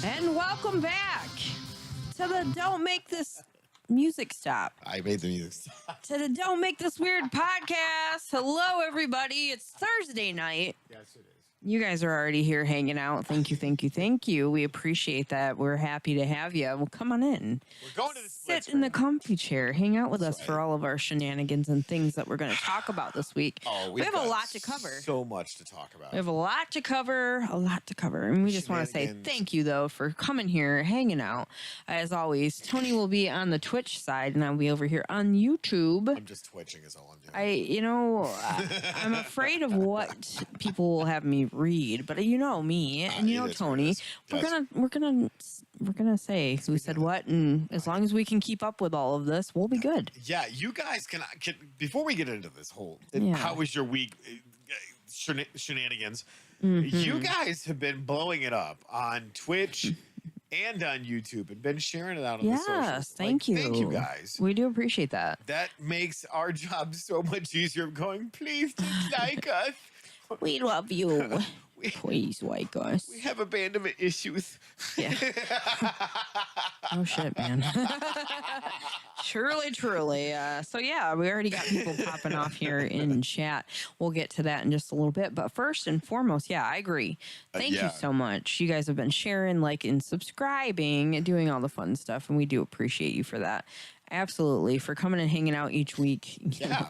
And welcome back to the Don't Make This Music Stop. I made the music stop. To the Don't Make This Weird podcast. Hello, everybody. It's Thursday night. Yes, it is. You guys are already here hanging out. Thank you, thank you, thank you. We appreciate that. We're happy to have you. Well, come on in. We're going to the split Sit in the comfy chair. Hang out with us for right. all of our shenanigans and things that we're going to talk about this week. Oh, we have a lot to cover. So much to talk about. We have a lot to cover, And we just want to say thank you, though, for coming here, hanging out. As always, Tony will be on the Twitch side, and I'll be over here on YouTube. I'm just twitching is all I'm doing. I'm afraid of what people will have me read, but you know me, and you know Tony. We're gonna say who said what, and as long as we can keep up with all of this, we'll be good. Yeah, you guys can before we get into this whole, how was your week shenanigans? Mm-hmm. You guys have been blowing it up on Twitch and on YouTube and been sharing it out on the socials. Yes, thank you. Thank you guys. We do appreciate that. That makes our job so much easier. Going, please dislike us. We love you. Please like us. We have abandonment issues. Yeah. Oh shit, man. Truly. So yeah, we already got people popping off here in chat. We'll get to that in just a little bit. But first and foremost, yeah, I agree. Thank you so much. You guys have been sharing, liking, subscribing, and doing all the fun stuff, and we do appreciate you for that. Absolutely. For coming and hanging out each week. Yeah.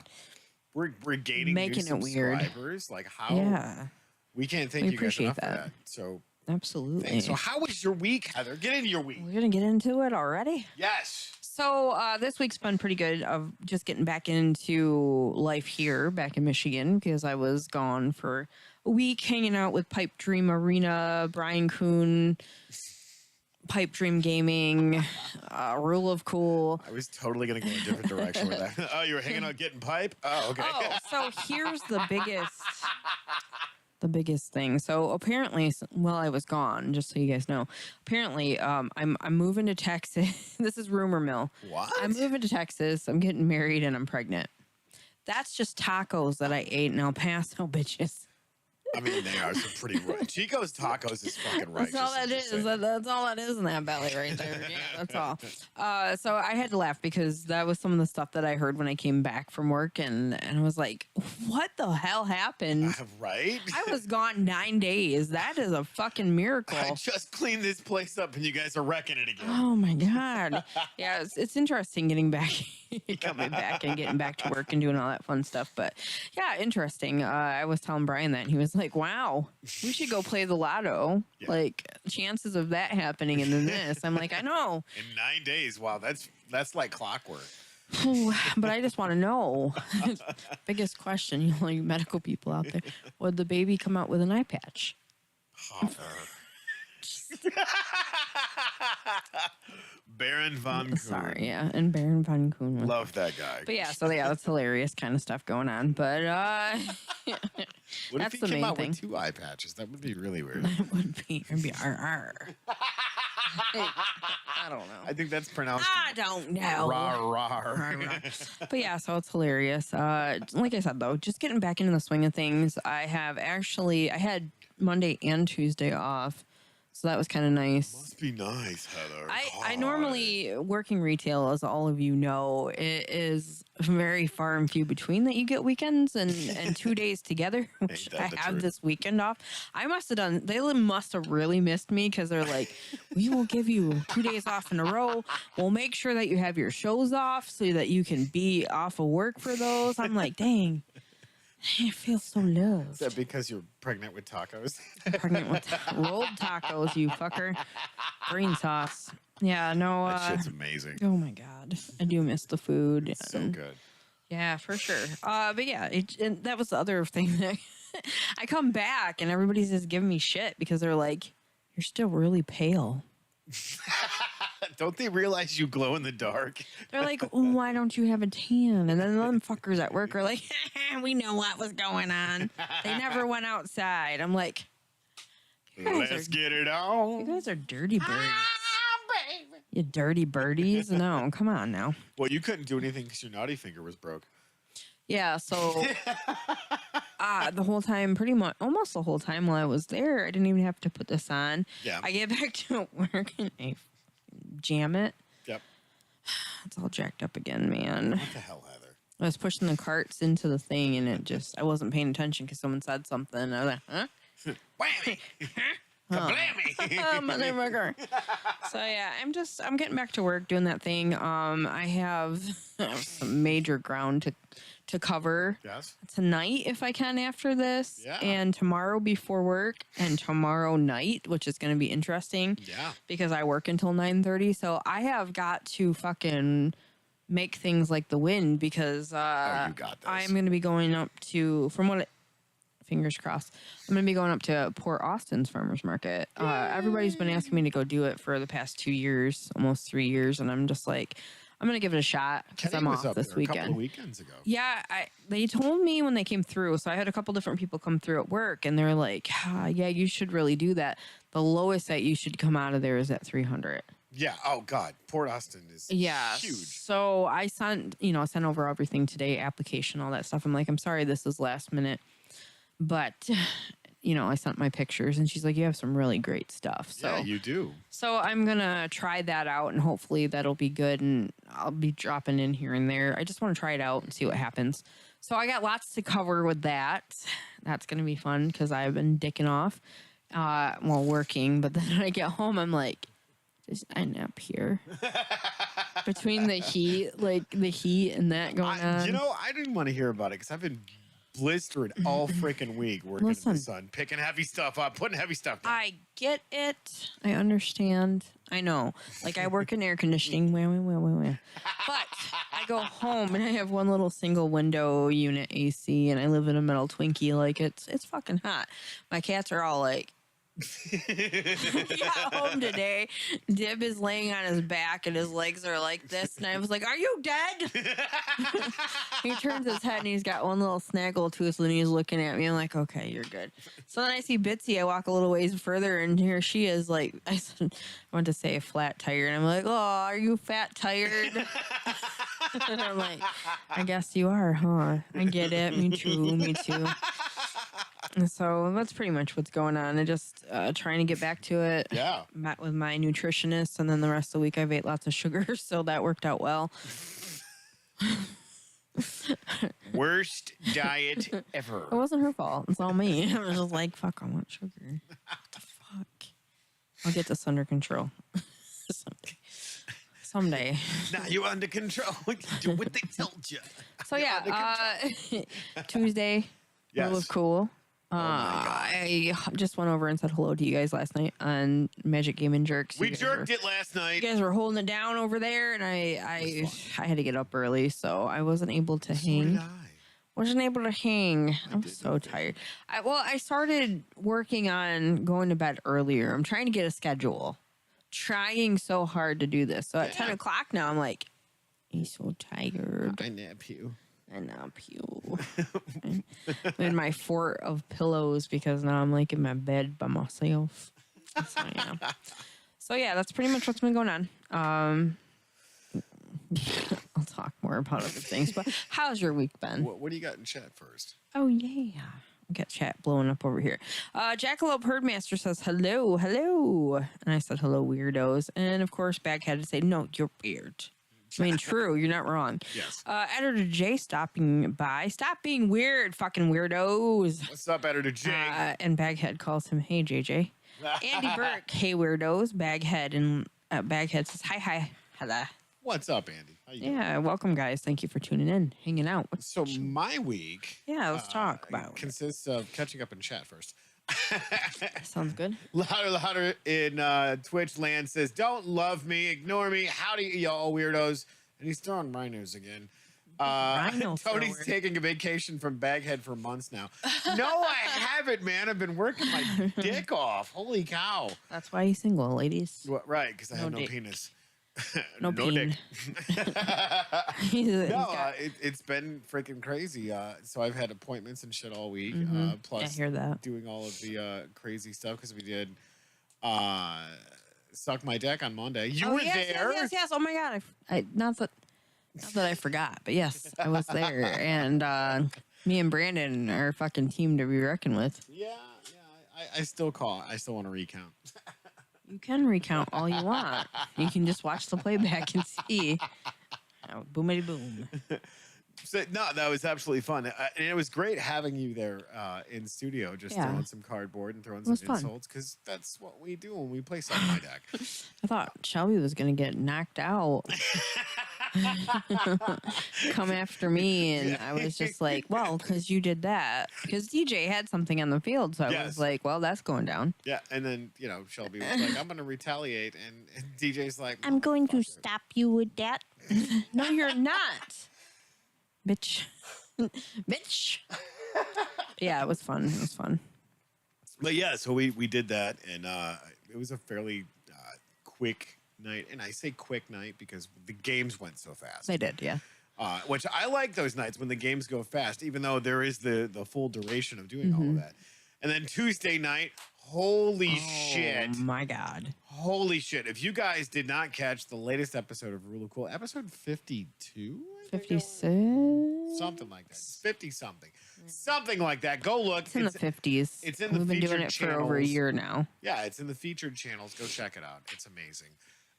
We're gaining making new it weird. Subscribers. Like how? Yeah. We can't thank you guys enough for that. So absolutely. Thanks. So how was your week, Heather? Get into your week. We're gonna get into it already. Yes. So this week's been pretty good of just getting back into life here back in Michigan because I was gone for a week hanging out with Pipe Dream Arena, Brian Kuhn, Pipe Dream Gaming, Rule of Cool. I was totally going to go a different direction with that. Oh, you were hanging out getting pipe? Oh, okay. Oh, so here's the biggest thing. So apparently, while I was gone, just so you guys know, apparently I'm moving to Texas. This is rumor mill. What? I'm moving to Texas. I'm getting married and I'm pregnant. That's just tacos that I ate in El Paso, bitches. I mean, they are some pretty right. Chico's Tacos is fucking right. That's all that is. That's all that is in that belly right there. Yeah, that's all. So I had to laugh because that was some of the stuff that I heard when I came back from work, and I was like, "What the hell happened?" Right? I was gone 9 days. That is a fucking miracle. I just cleaned this place up, and you guys are wrecking it again. Oh my god! Yeah, it's interesting getting back, coming back, and getting back to work and doing all that fun stuff. But yeah, interesting. I was telling Brian that, and he was like, "Wow, we should go play the lotto. Yeah. Like chances of that happening and then this." I'm like, "I know." In 9 days, wow, that's like clockwork. But I just want to know. Biggest question, you medical people out there: would the baby come out with an eye patch? Baron von Kuhn. Sorry, yeah, and Baron von Kuhn. Love that guy. But yeah, so yeah, that's hilarious kind of stuff going on. But what that's if he the came main out thing. with 2 eye patches? That would be really weird. That would be, it'd be I don't know. I think that's pronounced. I don't know. Rar. But yeah, so it's hilarious. Like I said though, just getting back into the swing of things. I had Monday and Tuesday off. So that was kind of nice. Must be nice, Heather. I normally, working retail, as all of you know, it is very far and few between that you get weekends and 2 days together, which I have this weekend off. They must have really missed me because they're like, we will give you 2 days off in a row. We'll make sure that you have your shows off so that you can be off of work for those. I'm like, dang. I feel so loved. Is that because you're pregnant with tacos? Pregnant with rolled tacos, you fucker. Green sauce. Yeah, no. That shit's amazing. Oh my god, I do miss the food. It's so good. Yeah, for sure. But yeah, and that was the other thing. That I come back and everybody's just giving me shit because they're like, "You're still really pale." Don't they realize you glow in the dark? They're like, why don't you have a tan? And then them fuckers at work are like, we know what was going on. They never went outside. I'm like, let's get it on. You guys are dirty birds. Baby. You dirty birdies. No, come on now. Well, you couldn't do anything because your naughty finger was broke. Yeah, so the whole time, pretty much, almost the whole time while I was there, I didn't even have to put this on. Yeah. I get back to work and I jam it. Yep. It's all jacked up again, man. What the hell, Heather? I was pushing the carts into the thing and I wasn't paying attention because someone said something. I was like, huh? Whammy! Kablammy! Motherfucker. So yeah, I'm getting back to work doing that thing. I have some major ground to cover. Yes. Tonight, if I can, after this. Yeah. And tomorrow before work and tomorrow night, which is going to be interesting. Yeah. Because I work until 9:30. So I have got to fucking make things like the wind because you got this. I'm going to be going up to, fingers crossed, I'm going to be going up to Port Austin's farmers market. Everybody's been asking me to go do it for the past 2 years, almost 3 years. And I'm just like, I'm going to give it a shot because I'm off this weekend. A couple of weekends ago. Yeah, they told me when they came through. So I had a couple different people come through at work and they're like, yeah, you should really do that. The lowest that you should come out of there is at 300. Yeah. Oh God, Port Austin is huge. So I sent over everything today, application, all that stuff. I'm like, I'm sorry, this is last minute, but I sent my pictures and she's like, you have some really great stuff. So yeah, you do. So I'm gonna try that out and hopefully that'll be good. And I'll be dropping in here and there. I just want to try it out and see what happens. So I got lots to cover with that. That's gonna be fun because I've been dicking off while working. But then when I get home, I'm like, just I nap here between the heat and that going on. I didn't want to hear about it because I've been blistered all freaking week working in the sun, picking heavy stuff up, putting heavy stuff down. I get it. I understand. I know. Like I work in air conditioning. But I go home and I have one little single window unit AC and I live in a metal Twinkie. Like it's fucking hot. My cats are all like, we got home today. Dib is laying on his back and his legs are like this. And I was like, are you dead? He turns his head and he's got one little snaggle tooth and he's looking at me. I'm like, okay, you're good. So then I see Bitsy. I walk a little ways further and here she is like, I want to say a flat tire. And I'm like, oh, are you fat tired? And I'm like, I guess you are, huh? I get it. Me too. So that's pretty much what's going on. I just trying to get back to it. Yeah. Met with my nutritionist, and then the rest of the week I've ate lots of sugar, so that worked out well. Worst diet ever. It wasn't her fault. It's all me. I was just like, fuck, I want sugar. What the fuck? I'll get this under control. Someday. Now you're under control. Do what they told you. So yeah, Tuesday. Yes. It was cool. I just went over and said hello to you guys last night on Magic Game and Jerks. We jerked it last night. You guys were holding it down over there, and I had to get up early, so I wasn't able to hang. Wasn't able to hang. I'm so tired. I started working on going to bed earlier. I'm trying to get a schedule. Trying so hard to do this. So at 10 o'clock now, I'm like, I'm so tired. I nap you. I'm in my fort of pillows because now I'm like in my bed by myself. So yeah, that's pretty much what's been going on. I'll talk more about other things, but how's your week been? What do you got in chat first? Oh yeah. I got chat blowing up over here. Jackalope Herdmaster says hello. And I said hello, weirdos. And of course, Baghead to say, no, you're weird. I mean, true. You're not wrong. Yes. Editor J stopping by. Stop being weird, fucking weirdos. What's up, Editor J? And Baghead calls him, hey, JJ. Andy Burke, hey, weirdos. Baghead. And Baghead says, hi. Hello. What's up, Andy? How you doing? Yeah, welcome, guys. Thank you for tuning in, hanging out. So my week... Yeah, let's talk about it. Consists of catching up in chat first. Sounds good. Louder in Twitch land says, don't love me, ignore me. Howdy, y'all weirdos. And he's throwing rhinos again. Tony's taking a vacation from Baghead for months now. No, I haven't, man. I've been working my dick off. Holy cow. That's why he's single, ladies. Well, right, because I have no penis. No dick. It's been freaking crazy. So I've had appointments and shit all week. Plus, I hear that. Doing all of the crazy stuff because we did suck my dick on Monday. You were there. Yes. Oh my god! I not that I forgot, but yes, I was there, and Me and Brandon are a fucking team to be reckoned with. Yeah. I still call. I still want to recount. You can recount all you want. You can just watch the playback and see. Oh, boomity boom. So, no, that was absolutely fun. And it was great having you there in studio, just throwing some cardboard and throwing some insults, because that's what we do when we play Suck My Deck. I thought Shelby was going to get knocked out. Come after me, and I was just like, well, because you did that. Because DJ had something on the field, so I was like, well, that's going down. Yeah, and then, Shelby was like, I'm going to retaliate, and DJ's like, I'm going to stop you with that. No, you're not. Bitch. Bitch. Yeah, it was fun. It was fun. But yeah, so we did that, and it was a fairly quick night. And I say quick night because the games went so fast. They did, yeah. Which I like those nights when the games go fast, even though there is the full duration of doing all of that. And then Tuesday night, holy shit. Oh my God. Holy shit. If you guys did not catch the latest episode of Rule of Cool, episode 52? 56? Something like that. 50 something. Something like that. Go look. It's in the 50s. It's in the We've been featured doing it channels. for over a year now. Yeah, it's in the featured channels. Go check it out. It's amazing.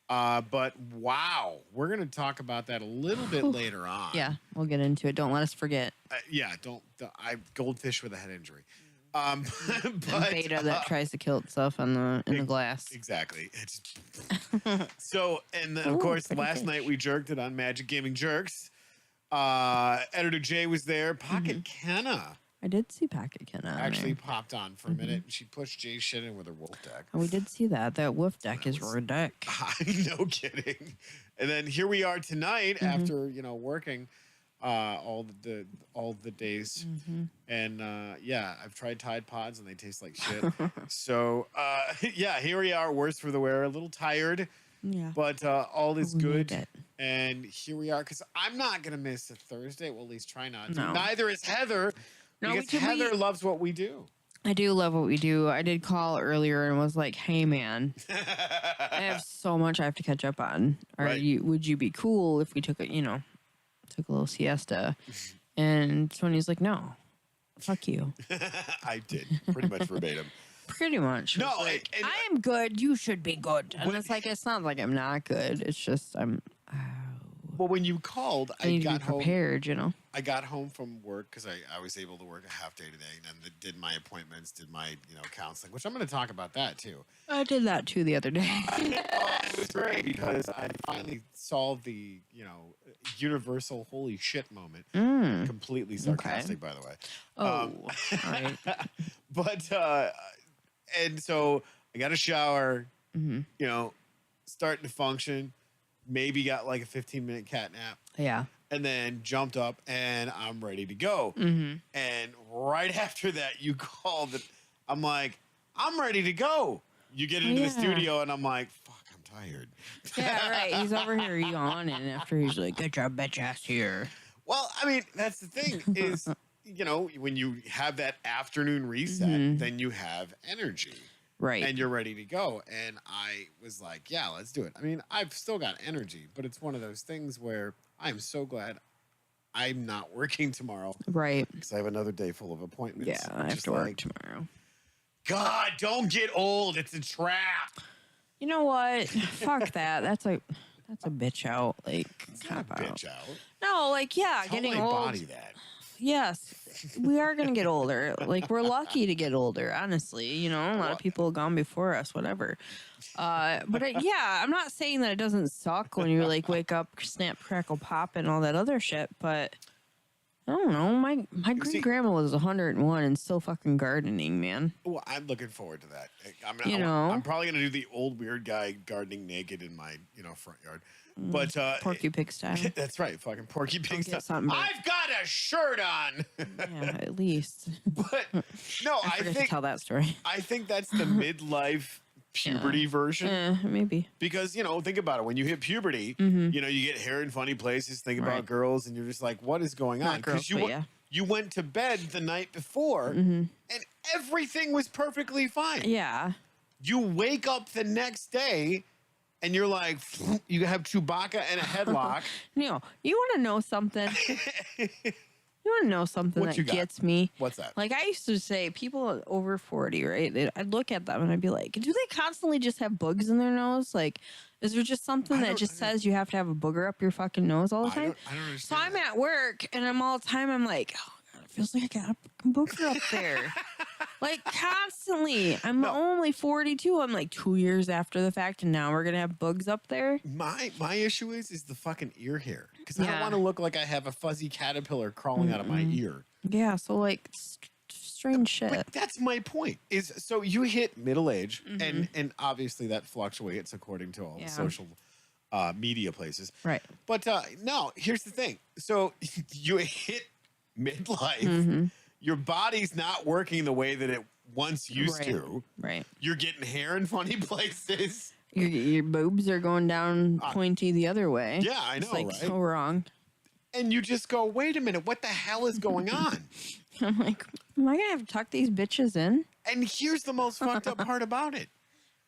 But wow, we're going to talk about that a little bit later on. Yeah, we'll get into it. Don't let us forget. Yeah, don't. I goldfish with a head injury. But beta that tries to kill itself in the glass. Exactly. So, and then, of course, last night we jerked it on Magic Gaming Jerks. Editor Jay was there. Pocket Kenna. I did see Pocket Kenna. Actually popped on for a minute, and she pushed Jay's shit in with her wolf deck. And we did see that. That wolf deck is a deck. No kidding. And then here we are tonight after working all the days, and yeah, I've tried Tide Pods and they taste like shit. So yeah, here we are, worse for the wear, a little tired. Yeah, but all is good. And here we are, because I'm not gonna miss a Thursday. Well, at least try not to. No. Neither is Heather. No, because Heather loves what we do. I do love what we do. I did call earlier and was like, "Hey, man, I have so much I have to catch up on. Would you be cool if we took a little siesta?" And Tony's like, "No, fuck you." I did pretty much verbatim. Pretty much. No, like, I am good. You should be good. And it's not like I'm not good. It's just I'm. Well, when you called, I got prepared, I got home from work because I was able to work a half day today, and then did my appointments, did my counseling, which I'm going to talk about that too. I did that too the other day. It was great because I finally solved the universal holy shit moment. Completely sarcastic, by the way. All right. But and so I got a shower. Starting to function. Maybe got like a 15-minute cat nap. Yeah. And then jumped up and I'm ready to go. And right after that, you called it. I'm like, I'm ready to go. You get into the studio and I'm like, fuck, I'm tired. Yeah, right. He's over here yawning after he's like, get your bitch ass here. Well, I mean, that's the thing is, when you have that afternoon reset, then you have energy. Right. And you're ready to go. And I was like, yeah, let's do it. I mean, I've still got energy, but it's one of those things where I'm so glad I'm not working tomorrow. Right. Because I have another day full of appointments. Yeah, I have to work tomorrow. God, don't get old. It's a trap. You know what? Fuck that. That's a bitch out. Like, it's not a bitch out. No, like, yeah, tell getting my old. Body that. Yes, we are going to get older. Like, we're lucky to get older, honestly. A lot of people have gone before us, whatever. But I'm not saying that it doesn't suck when you like wake up, snap, crackle, pop, and all that other shit. But I don't know. My great grandma was 101 and still fucking gardening, man. Well, I'm looking forward to that. I'm probably going to do the old weird guy gardening naked in my front yard. But Porky Pig style. That's right, fucking Porky Pig style. I've got a shirt on. Yeah, at least. But no, I think to tell that story. I think that's the midlife puberty version. Maybe. Because think about it. When you hit puberty, you get hair in funny places. Think about girls, and you're just like, what is going on? Because you went to bed the night before, and everything was perfectly fine. Yeah. You wake up the next day. And you're like, you have Chewbacca and a headlock. You want to know something? You want to know something What you that got? gets me? What's that? Like I used to say, people over 40, right? I'd look at them and I'd be like, do they constantly just have bugs in their nose? Like, is there just something that just says you have to have a booger up your fucking nose all the time? I don't understand. So I'm at work and I'm all the time, I'm like, oh God, it feels like I got a fucking booger up there. Like constantly. I'm only 42. I'm like 2 years after the fact, and now we're gonna have bugs up there. My issue is the fucking ear hair, because I don't want to look like I have a fuzzy caterpillar crawling out of my ear. Yeah, so like strange shit. But that's my point. Is so you hit middle age, and obviously that fluctuates according to all the social media places. Right. But no, here's the thing. So you hit midlife. Your body's not working the way that it once used to. Right. You're getting hair in funny places. Your boobs are going down pointy the other way. Yeah, I know, it's like right? so wrong. And you just go, wait a minute, what the hell is going on? I'm like, am I gonna have to tuck these bitches in? And here's the most fucked up part about it.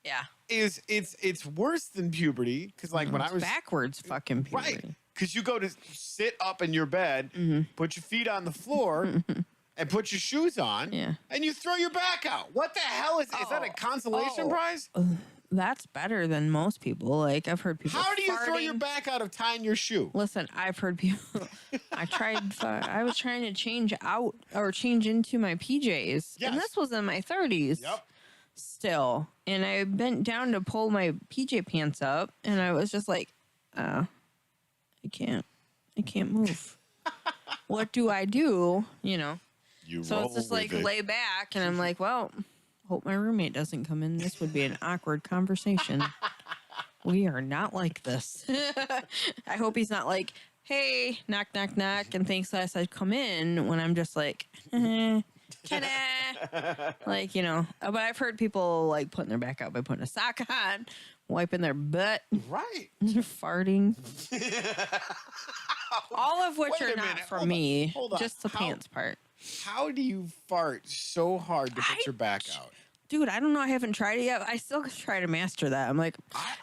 Yeah. Is it's worse than puberty, because like when I was backwards fucking puberty. Right. Because you go to sit up in your bed, put your feet on the floor, and put your shoes on, and you throw your back out. What the hell is that a consolation prize? That's better than most people. Like I've heard people. How do you throw your back out of tying your shoe? Listen, I've heard people. I was trying to change out or change into my PJs, and this was in my 30s. Yep. Still, and I bent down to pull my PJ pants up, and I was just like, I can't move. What do I do? You know. So it's just like lay back, and I'm like, well, hope my roommate doesn't come in. This would be an awkward conversation. We are not like this. I hope he's not like, hey, knock, knock, knock, and thinks that I said come in when I'm just like, ta-da. Like, you know. But I've heard people like putting their back out by putting a sock on, wiping their butt. Right. Farting. All of which are not for me. Hold on. Just the pants part. How do you fart so hard to put your back out? Dude, I don't know. I haven't tried it yet. I still try to master that. I'm like,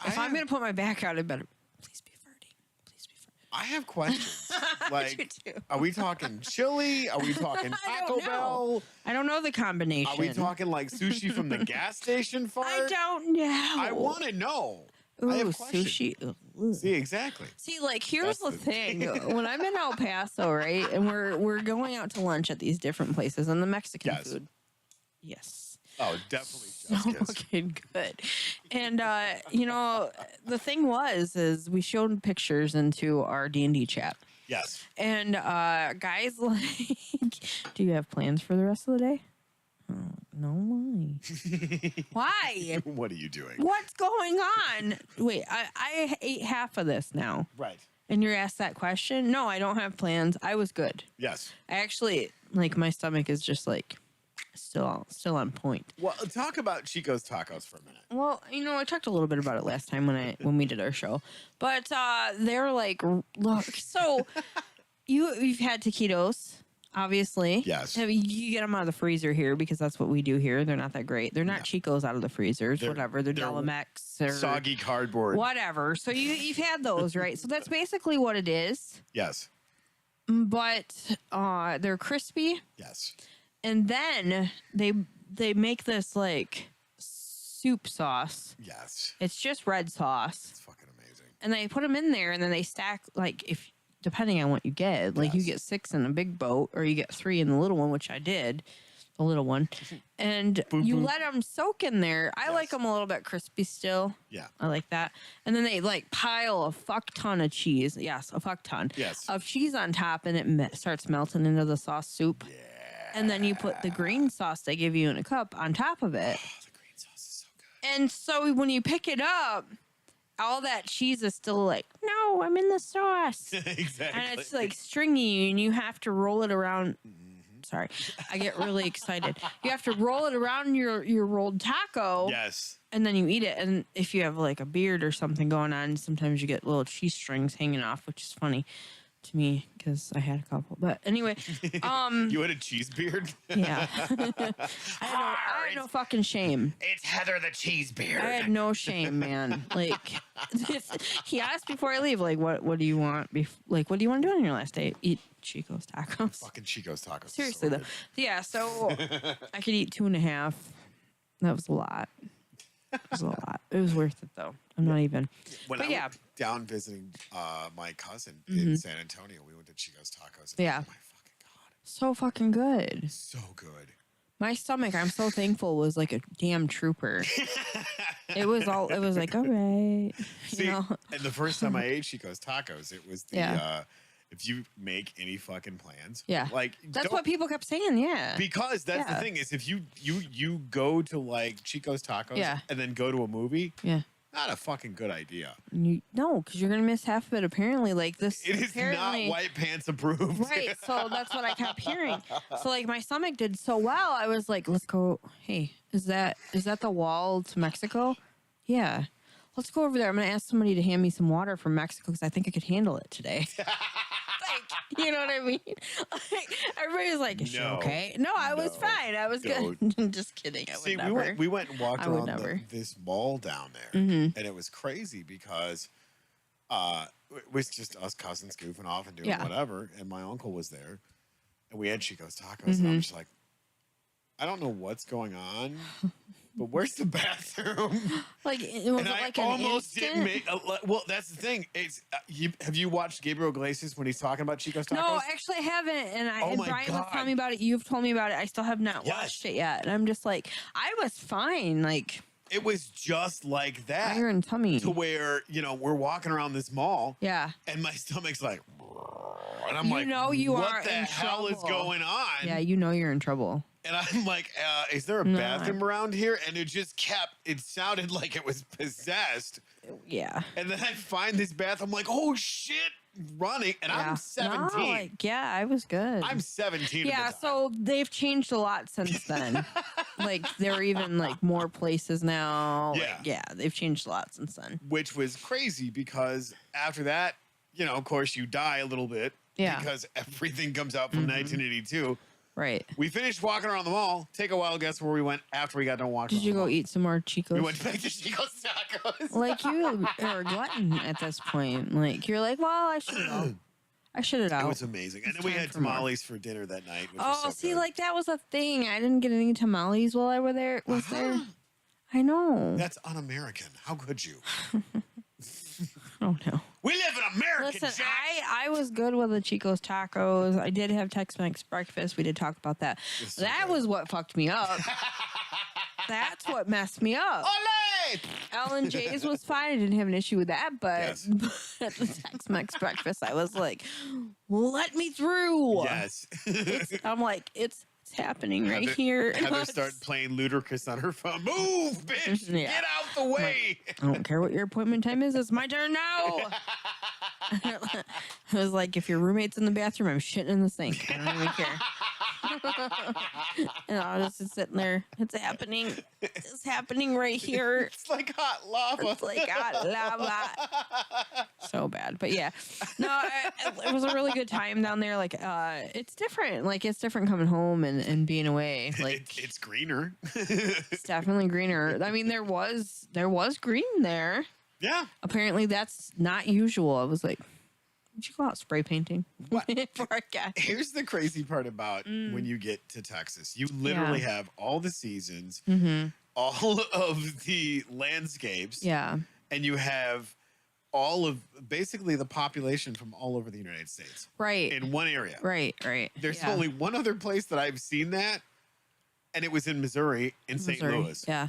if I'm going to put my back out, I better please be farting. Please be farting. I have questions. Like, are we talking chili? Are we talking Taco Bell? I don't know the combination. Are we talking like sushi from the gas station fart? I don't know. I want to know. Ooh, I have questions. sushi. See, exactly. See, like, here's the thing. When I'm in El Paso, right, and we're going out to lunch at these different places, and the Mexican food. Yes. Oh, definitely. So fucking good. And, you know, the thing is we showed pictures into our D&D chat. Yes. And guys like, do you have plans for the rest of the day? Oh, no, why? Why? What are you doing? What's going on? Wait, I ate half of this now. Right. And you're asked that question? No, I don't have plans. I was good. Yes. I actually, like, my stomach is just, like, still on point. Well, talk about Chico's Tacos for a minute. Well, you know, I talked a little bit about it last time when we did our show. But they're like, look, so you've had taquitos. Obviously. Yes. You get them out of the freezer here because that's what we do here. They're not that great. They're not Chicos out of the freezers, whatever. They're Delamex or soggy cardboard. Whatever. So you've had those, right? So that's basically what it is. Yes. But they're crispy. Yes. And then they make this like soup sauce. Yes. It's just red sauce. It's fucking amazing. And they put them in there and then they stack like depending on what you get, like you get 6 in a big boat or you get 3 in the little one, which I did, the little one, and you let them soak in there. I like them a little bit crispy still. Yeah. I like that. And then they like pile a fuck ton of cheese. Yes, a fuck ton of cheese on top and it starts melting into the sauce soup. Yeah. And then you put the green sauce they give you in a cup on top of it. Oh, the green sauce is so good. And so when you pick it up, all that cheese is still like, no, I'm in the sauce. Exactly. And it's like stringy and you have to roll it around. Sorry, I get really excited. You have to roll it around your rolled taco. Yes. And then you eat it. And if you have like a beard or something going on, sometimes you get little cheese strings hanging off, which is funny to me because I had a couple. But anyway, you had a cheese beard? Yeah. I had no fucking shame. It's Heather the cheese beard. I had no shame, man. Like, he asked before I leave, like, what do you want? What do you want to do on your last day? Eat Chico's tacos. Fucking Chico's tacos. Seriously, though. Yeah, so I could eat 2.5. That was a lot. It was a lot. It was worth it, though. I'm not even. When I went down visiting my cousin in San Antonio, we went to Chico's Tacos. And oh my fucking God. So fucking good. So good. My stomach, I'm so thankful, was like a damn trooper. It was like, all right. See, you know? And the first time I ate Chico's Tacos, it was the, if you make any fucking plans. Yeah. Like, that's what people kept saying, yeah. Because that's the thing is if you go to like Chico's Tacos and then go to a movie. Yeah. Not a fucking good idea. No, because you're gonna miss half of it. Apparently, like this. It is not white pants approved. Right. So that's what I kept hearing. So like my stomach did so well. I was like, let's go. Hey, is that the wall to Mexico? Yeah. Let's go over there. I'm gonna ask somebody to hand me some water from Mexico because I think I could handle it today. Like, you know what I mean? Like, everybody's like, is she okay? No, I was fine. I was good. Just kidding. I would never. We went and walked around this mall down there, and it was crazy because it was just us cousins goofing off and doing whatever, and my uncle was there, and we had Chico's Tacos, and I'm just like, I don't know what's going on. But where's the bathroom? Like, was it like an almost didn't make. Well, that's the thing. It's have you watched Gabriel Iglesias when he's talking about Chico's Tacos? No, actually, I haven't. And Brian was telling me about it. You've told me about it. I still have not watched it yet. And I'm just like, I was fine. Like, it was just like that. Iron tummy. To where we're walking around this mall. Yeah. And my stomach's like, and I'm like, you what are the in hell trouble. is going on? Yeah, you're in trouble. And I'm like, is there a bathroom around here? And it sounded like it was possessed. Yeah. And then I find this bathroom, I'm like, oh shit, running. And I'm 17. No, I was good. I'm 17. Yeah, so they've changed a lot since then. Like, there are even like more places now. Yeah. Like, they've changed a lot since then. Which was crazy because after that, of course, you die a little bit. Yeah. Because everything comes out from 1982. Right. We finished walking around the mall. Take a wild guess where we went after we got done walking. Did you go eat some more Chico's? We went back to Chico's Tacos. Like, you are a glutton at this point. Like, you're like, well, I should have. It was amazing. And then we had tamales for dinner that night. Which was so see, good. like, that was a thing. I didn't get any tamales while I was there. I know. That's un-American. How could you? Oh, no. We live in America, Listen, Jack. I was good with the Chico's Tacos. I did have Tex-Mex breakfast. We did talk about that. That was what fucked me up. That's what messed me up. Olé! Ellen J's was fine. I didn't have an issue with that. But at the Tex-Mex breakfast, I was like, let me through. Yes. I'm like, it's happening right here. Heather started playing Ludacris on her phone. Move, bitch! Yeah. Get out the way! I don't care what your appointment time is. It's my turn now. I was like, if your roommate's in the bathroom, I'm shitting in the sink. I don't even care. And I was just sitting there. It's happening. It's happening right here. It's like hot lava. It's like hot lava. So bad. But yeah. No, it was a really good time down there. Like, it's different. Like, it's different coming home and being away. Like, it's greener. It's definitely greener. I mean, there was green there. Yeah. Apparently, that's not usual. I was like, would you go out spray painting? Here's the crazy part about when you get to Texas. You literally have all the seasons, all of the landscapes. Yeah. And you have all of basically the population from all over the United States. Right. In one area. Right. There's only one other place that I've seen that, and it was in Missouri, in St. Louis. Yeah.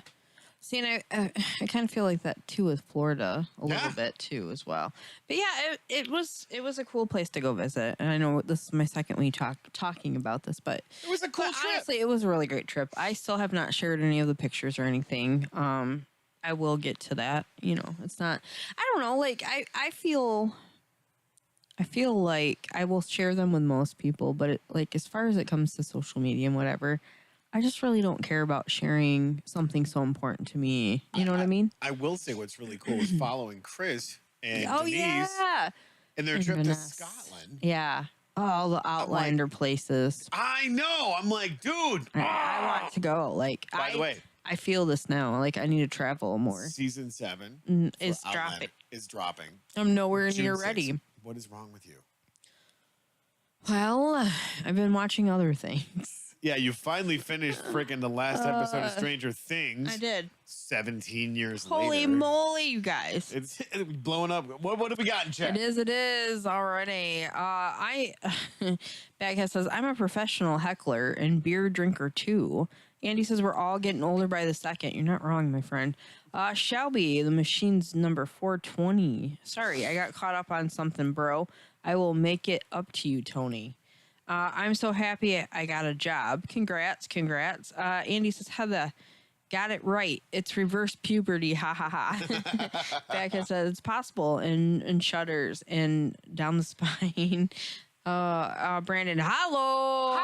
See, and I kind of feel like that too with Florida a little bit too as well. But yeah, it was a cool place to go visit. And I know this is my second week talking about this, but it was a cool trip. Honestly, it was a really great trip. I still have not shared any of the pictures or anything. I will get to that. It's not. I don't know. Like I feel like I will share them with most people, but like as far as it comes to social media and whatever, I just really don't care about sharing something so important to me. You know what I mean? I will say what's really cool is following Chris and Denise yeah. and their trip to Scotland. Yeah. all the Outlander places. I know. I'm like, dude. I want to go. Like, by the way, I feel this now. Like, I need to travel more. Season 7 is dropping. I'm nowhere June near 6th. ready. What is wrong with you? Well, I've been watching other things. Yeah, you finally finished freaking the last episode of Stranger Things. I did. 17 years Holy later. moly, you guys. It's blowing up. What have we got in chat? It is already. Baghead says, I'm a professional heckler and beer drinker too. Andy says, we're all getting older by the second. You're not wrong, my friend. Shelby, the machine's number 420. Sorry, I got caught up on something, bro. I will make it up to you, Tony. I'm so happy I got a job. Congrats. Andy says, Heather, got it right. It's reverse puberty. Ha ha ha. Baghead says, it's possible. And shudders and down the spine. Brandon, hello,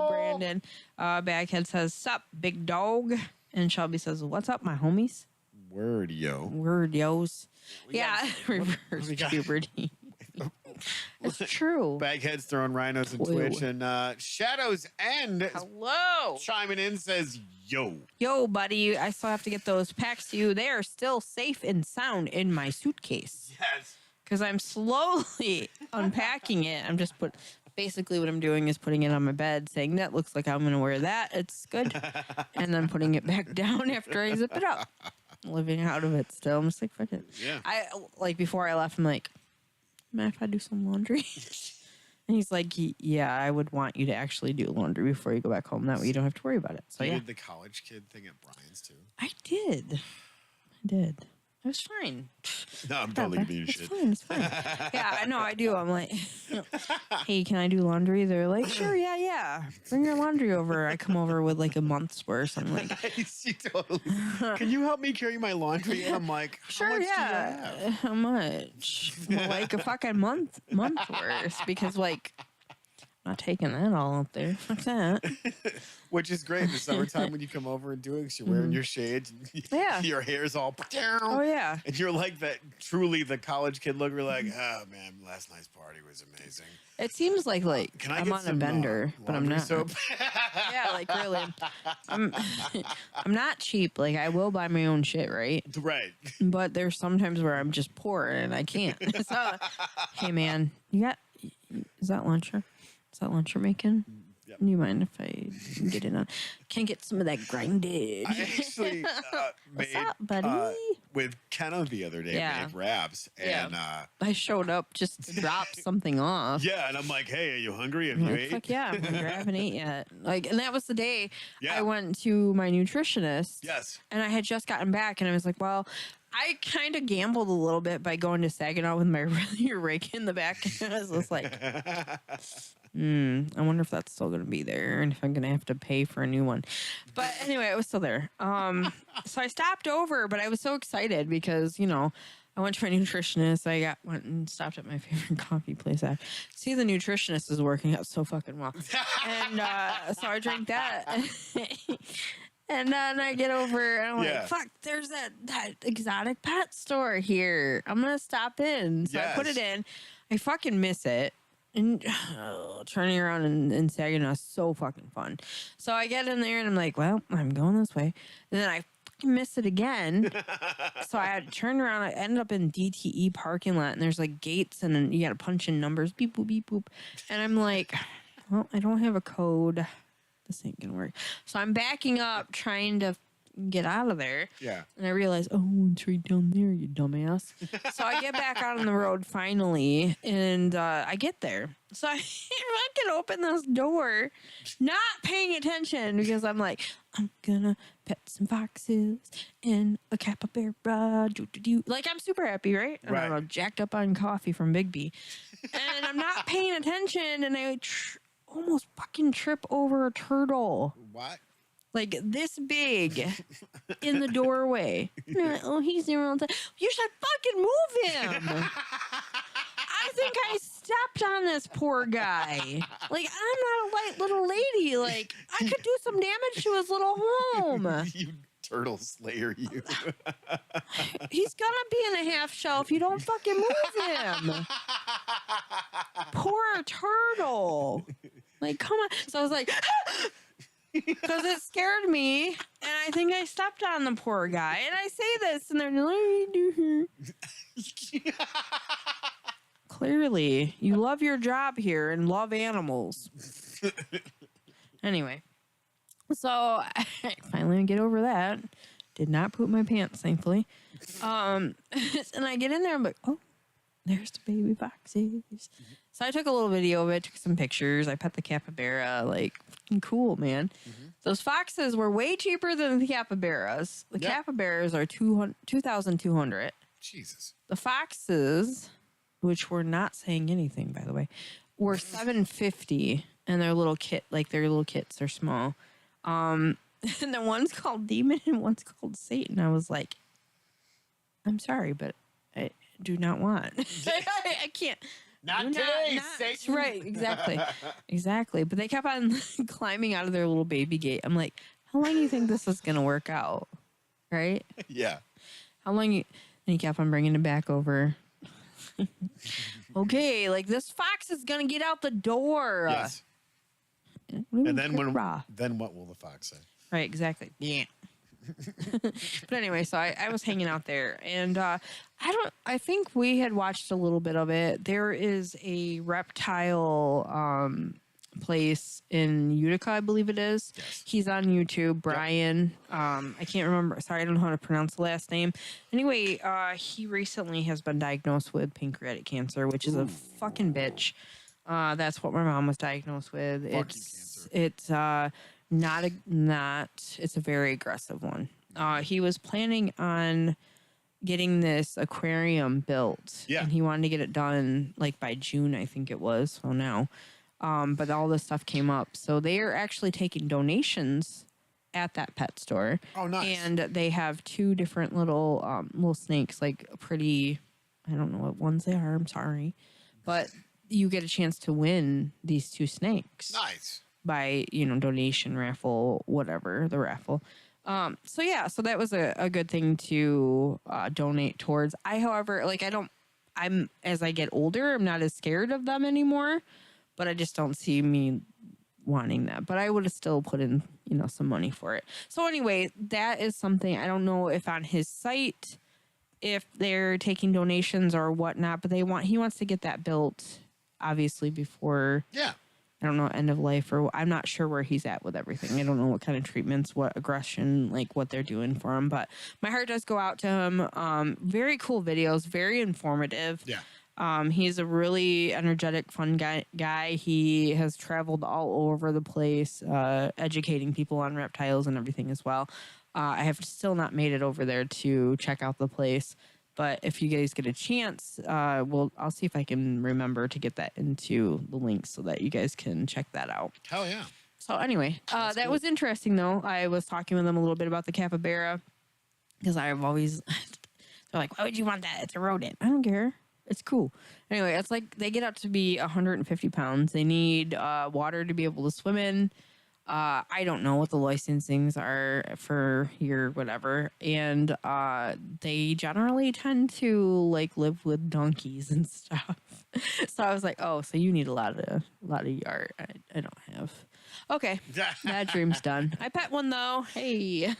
Brandon. Baghead says, sup, big dog. And Shelby says, what's up, my homies? Word, yo. Yeah, reverse puberty. It's true. Baghead's throwing rhinos in Twitch, and Shadows End chiming in says, yo, buddy, I still have to get those packs to you. They are still safe and sound in my suitcase. Yes, because I'm slowly unpacking it. I'm just basically what I'm doing is putting it on my bed, saying that looks like I'm gonna wear that, it's good, and then putting it back down after I zip it up. Living out of it still. I'm just like, fuck it. Yeah. I like before I left, I'm like, man, if I do some laundry. And he's like, yeah, I would want you to actually do laundry before you go back home. That way you don't have to worry about it. So you yeah. did the college kid thing at Brian's too? I did. It was fine. No, I'm totally giving you shit. It's fine. Yeah, I know, I do. I'm like, hey, can I do laundry? They're like, sure, yeah. Bring your laundry over. I come over with like a month's worth. I'm like, she totally. Can you help me carry my laundry? And I'm like, sure, yeah. How much? Like a fucking month worth, because like, I'm not taking that all up there. Fuck that. Which is great in the summertime when you come over and do it, 'cause you're wearing your shades. Yeah. Your hair's all down. Oh, yeah. And you're like that, truly the college kid look. We're like, oh, man, last night's party was amazing. It seems like I'm on a bender, but I'm not. Soap? Yeah, like really. I'm not cheap. Like I will buy my own shit, right? Right. But there's sometimes where I'm just poor and I can't. So, hey, man, is that lunch? Is that lunch you're making? Yep. Do you mind if I get in on? Can I get some of that grinded? I actually What's made up, buddy? with Kenna the other day. Yeah. Made wraps, and I showed up just to drop something off. yeah, and I'm like, hey, are you hungry? Have you ate? Fuck yeah, I'm hungry. I haven't ate yet. Like, and that was the day Yeah. I went to my nutritionist. Yes. And I had just gotten back, and I was like, well, I kind of gambled a little bit by going to Saginaw with my really rake in the back. And I was just like, I wonder if that's still going to be there and if I'm going to have to pay for a new one. But anyway, it was still there. So I stopped over, but I was so excited because, I went to my nutritionist. I went and stopped at my favorite coffee place. See, the nutritionist is working out so fucking well. And so I drank that. And then I get over and I'm like, fuck, there's that exotic pet store here. I'm going to stop in. So I put it in. I fucking miss it. And turning around in Saginaw is so fucking fun. So I get in there and I'm like, well, I'm going this way. And then I fucking miss it again. So I had to turn around. I ended up in DTE parking lot and there's like gates and then you got to punch in numbers. Beep, boop, beep, boop. And I'm like, well, I don't have a code. This ain't gonna work. So I'm backing up trying to get out of there. Yeah. And I realize, it's right down there, you dumbass. So I get back out on the road finally, and I get there. So I can open this door, not paying attention because I'm like, I'm gonna pet some foxes and a capybara. Like I'm super happy, right? I don't know, jacked up on coffee from Big B, and I'm not paying attention, and I almost fucking trip over a turtle. What? Like this big in the doorway. Oh, he's there all the time. You should fucking move him. I think I stepped on this poor guy. Like, I'm not a light little lady. Like, I could do some damage to his little home. You turtle slayer you. He's gonna be in a half shell if you don't fucking move him. Poor turtle. Like, come on. So I was like, because it scared me, and I think I stepped on the poor guy. And I say this, and they're like, clearly, you love your job here and love animals. Anyway, so I finally get over that. Did not poop my pants, thankfully. And I get in there, I'm like, oh, there's the baby foxes. So I took a little video of it, took some pictures. I pet the capybara, like, cool, man. Those foxes were way cheaper than the capybaras. The capybaras are $2,200. Jesus. The foxes, which were not saying anything, by the way, were $750, and they're little kit, like they're little kits. They're small. And the one's called Demon and one's called Satan. I was like, I'm sorry, but I do not want. I can't. Not today, Satan. Right, exactly. Exactly. But they kept on climbing out of their little baby gate. I'm like, how long do you think this is going to work out? Right? Yeah. How long? And he kept on bringing it back over. Okay, like this fox is going to get out the door. Yes. And then what will the fox say? Right, exactly. Yeah. But anyway, so I was hanging out there, and I think we had watched a little bit of it. There is a reptile place in Utica, I believe it is. Yes. He's on YouTube, Brian. I can't remember. Sorry, I don't know how to pronounce the last name. Anyway, he recently has been diagnosed with pancreatic cancer, which is a fucking bitch. That's what my mom was diagnosed with. It's a very aggressive one. He was planning on getting this aquarium built. Yeah. And he wanted to get it done like by June, I think it was. So now. But all this stuff came up. So they are actually taking donations at that pet store. Oh, nice. And they have two different little snakes, like pretty, I don't know what ones they are. I'm sorry. But you get a chance to win these two snakes. Nice. By, donation, raffle, whatever, the raffle. So that was a good thing to donate towards. However, as I get older, I'm not as scared of them anymore, but I just don't see me wanting that. But I would have still put in, some money for it. So anyway, that is something, I don't know if on his site, if they're taking donations or whatnot, but he wants to get that built, obviously, before. Yeah. I don't know, end of life, or I'm not sure where he's at with everything. I don't know what kind of treatments, what aggression, like what they're doing for him. But my heart does go out to him. Very cool videos, very informative. Yeah. He's a really energetic, fun guy. He has traveled all over the place, educating people on reptiles and everything as well. I have still not made it over there to check out the place. But if you guys get a chance, I'll see if I can remember to get that into the links so that you guys can check that out. Hell yeah. So anyway, that cool. was interesting, though. I was talking with them a little bit about the capybara because I've always, they're like, why would you want that? It's a rodent. I don't care. It's cool. Anyway, it's like they get up to be 150 pounds. They need water to be able to swim in. I don't know what the licensings are for here, whatever. And they generally tend to live with donkeys and stuff. So I was like, oh, so you need a lot of yard. I don't have. Okay, that dream's done. I pet one though. Hey.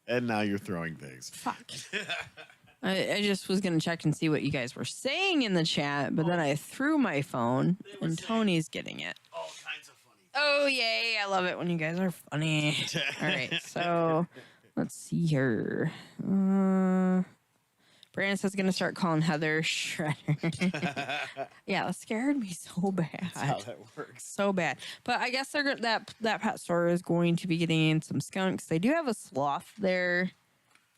And now you're throwing things. Fuck. I just was going to check and see what you guys were saying in the chat, but then I threw my phone, and Tony's getting it. All kinds of funny. Oh, yay. I love it when you guys are funny. All right, so let's see here. Brandon says going to start calling Heather Shredder. Yeah, that scared me so bad. That's how that works. So bad. But I guess that pet store is going to be getting in some skunks. They do have a sloth there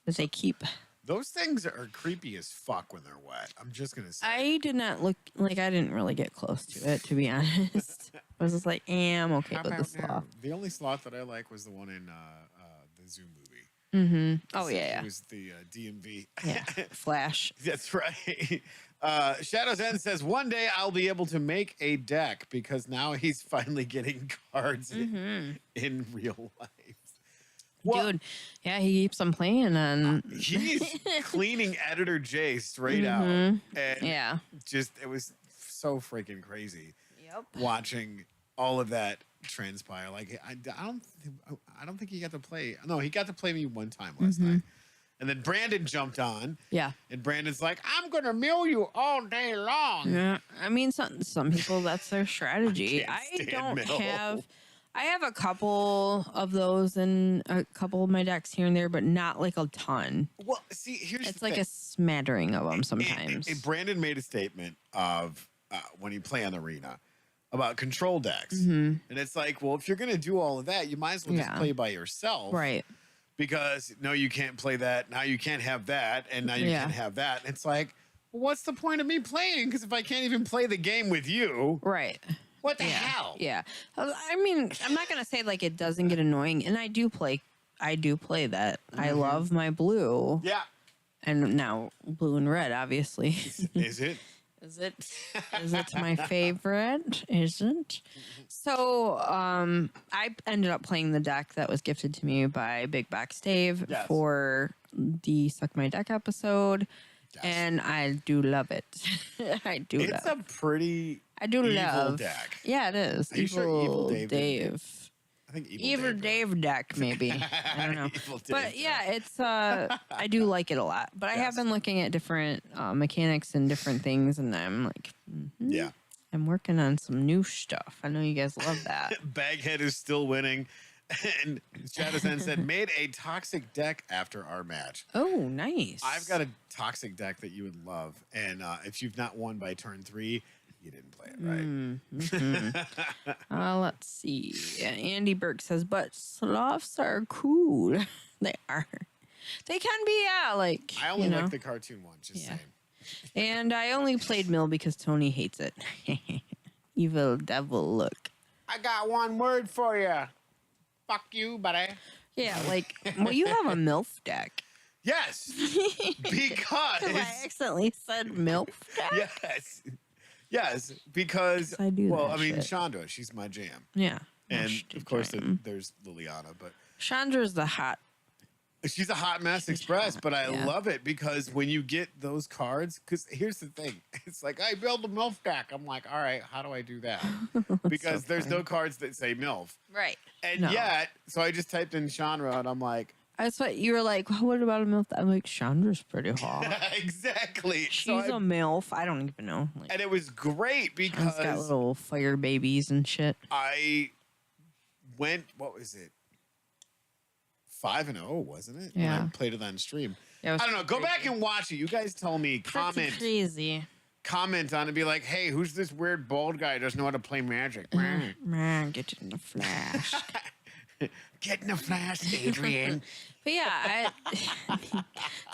that they keep. Those things are creepy as fuck when they're wet. I'm just going to say. I did not look, I didn't really get close to it, to be honest. I was just like, I'm okay with the sloth. The only sloth that I like was the one in the Zoo movie. Mm-hmm. Oh, yeah. It was the DMV. Yeah, Flash. That's right. Shadows End says, one day I'll be able to make a deck because now he's finally getting cards in real life. Dude, yeah, he keeps on playing, and he's cleaning editor J straight out, and it was so freaking crazy. Yep. Watching all of that transpire, like I don't think he got to play. No, he got to play me one time last night, and then Brandon jumped on. Yeah, and Brandon's like, "I'm gonna mill you all day long." Yeah, I mean, some people that's their strategy. I have a couple of those and a couple of my decks here and there, but not like a ton. Well, see, it's like a smattering of them sometimes. Brandon made a statement of when you play on the arena about control decks, Mm-hmm. and it's like, well, if you're gonna do all of that, you might as well just play by yourself, right? Because no, you can't play that. Now you can't have that, and now you can't have that. And it's like, well, what's the point of me playing? Because if I can't even play the game with you, right? What the hell? Yeah. I mean, I'm not going to say like it doesn't get annoying. And I do play that. I love my blue. Yeah. And now blue and red, obviously. Is it? Is it my favorite? Isn't? So I ended up playing the deck that was gifted to me by Big Box Dave for the Suck My Deck episode. Yes. And I do love it. It's a pretty evil deck. Yeah, it is. Are you sure Evil Dave? I think Evil Dave deck, maybe. I don't know. But yeah, it's I do like it a lot. But I have been looking at different mechanics and different things, and I'm like, yeah, I'm working on some new stuff. I know you guys love that. Baghead is still winning. And Shadowsen said, made a toxic deck after our match. Oh, nice. I've got a toxic deck that you would love. And if you've not won by turn 3, you didn't play it right. Let's see. Andy Burke says, but sloths are cool. They are. They can be, like. I only like the cartoon one, just saying. And I only played Mill because Tony hates it. Evil devil look. I got one word for you. Fuck you, buddy. Yeah, like, well, you have a MILF deck. Yes. Because I accidentally said MILF deck. Yes, because I do. Well, I mean, Chandra, she's my jam. Yeah. And of course there's Liliana, but Chandra's the hot. She's a hot mess express, but I love it because when you get those cards, because here's the thing, it's like I build a MILF deck. I'm like, all right, how do I do that? Because there's no cards that say MILF, right? And yet, so I just typed in Chandra, and I'm like, that's what you were like. Well, what about a MILF? I'm like, Chandra's pretty hot. Exactly. She's a MILF. I don't even know. Like, and it was great because she's got little fire babies and shit. I went. What was it? 5-0, wasn't it? Yeah. When I played it on stream. Yeah, I don't know. Go back and watch it. You guys tell me. Crazy. Comment on it. Be like, hey, who's this weird bald guy who doesn't know how to play Magic? Man, get in the flash. Get in the flash, Adrian. But yeah,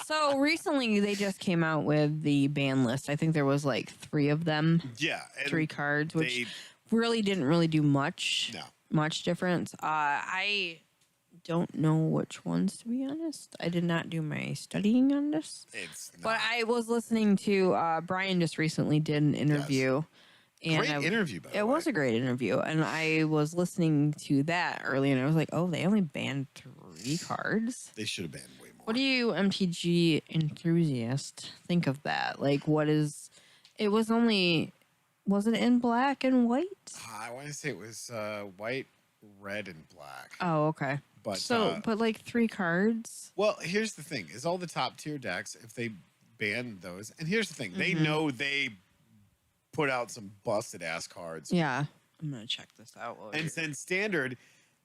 so recently they just came out with the ban list. I think there was like 3 of them. Yeah. 3 cards, which really didn't do much difference. I don't know which ones, to be honest. I did not do my studying on this. But I was listening to Brian just recently did an interview. And great interview, by the way. It was a great interview. And I was listening to that early, and I was like, oh, they only banned 3 cards? They should have banned way more. What do you, MTG enthusiast, think of that? Like, what is... It was only... Was it in black and white? I want to say it was white, red, and black. Oh, okay. But but like 3 cards. Well, here's the thing: is all the top tier decks, if they ban those, and here's the thing: they know they put out some busted ass cards. Yeah, I'm gonna check this out. And since standard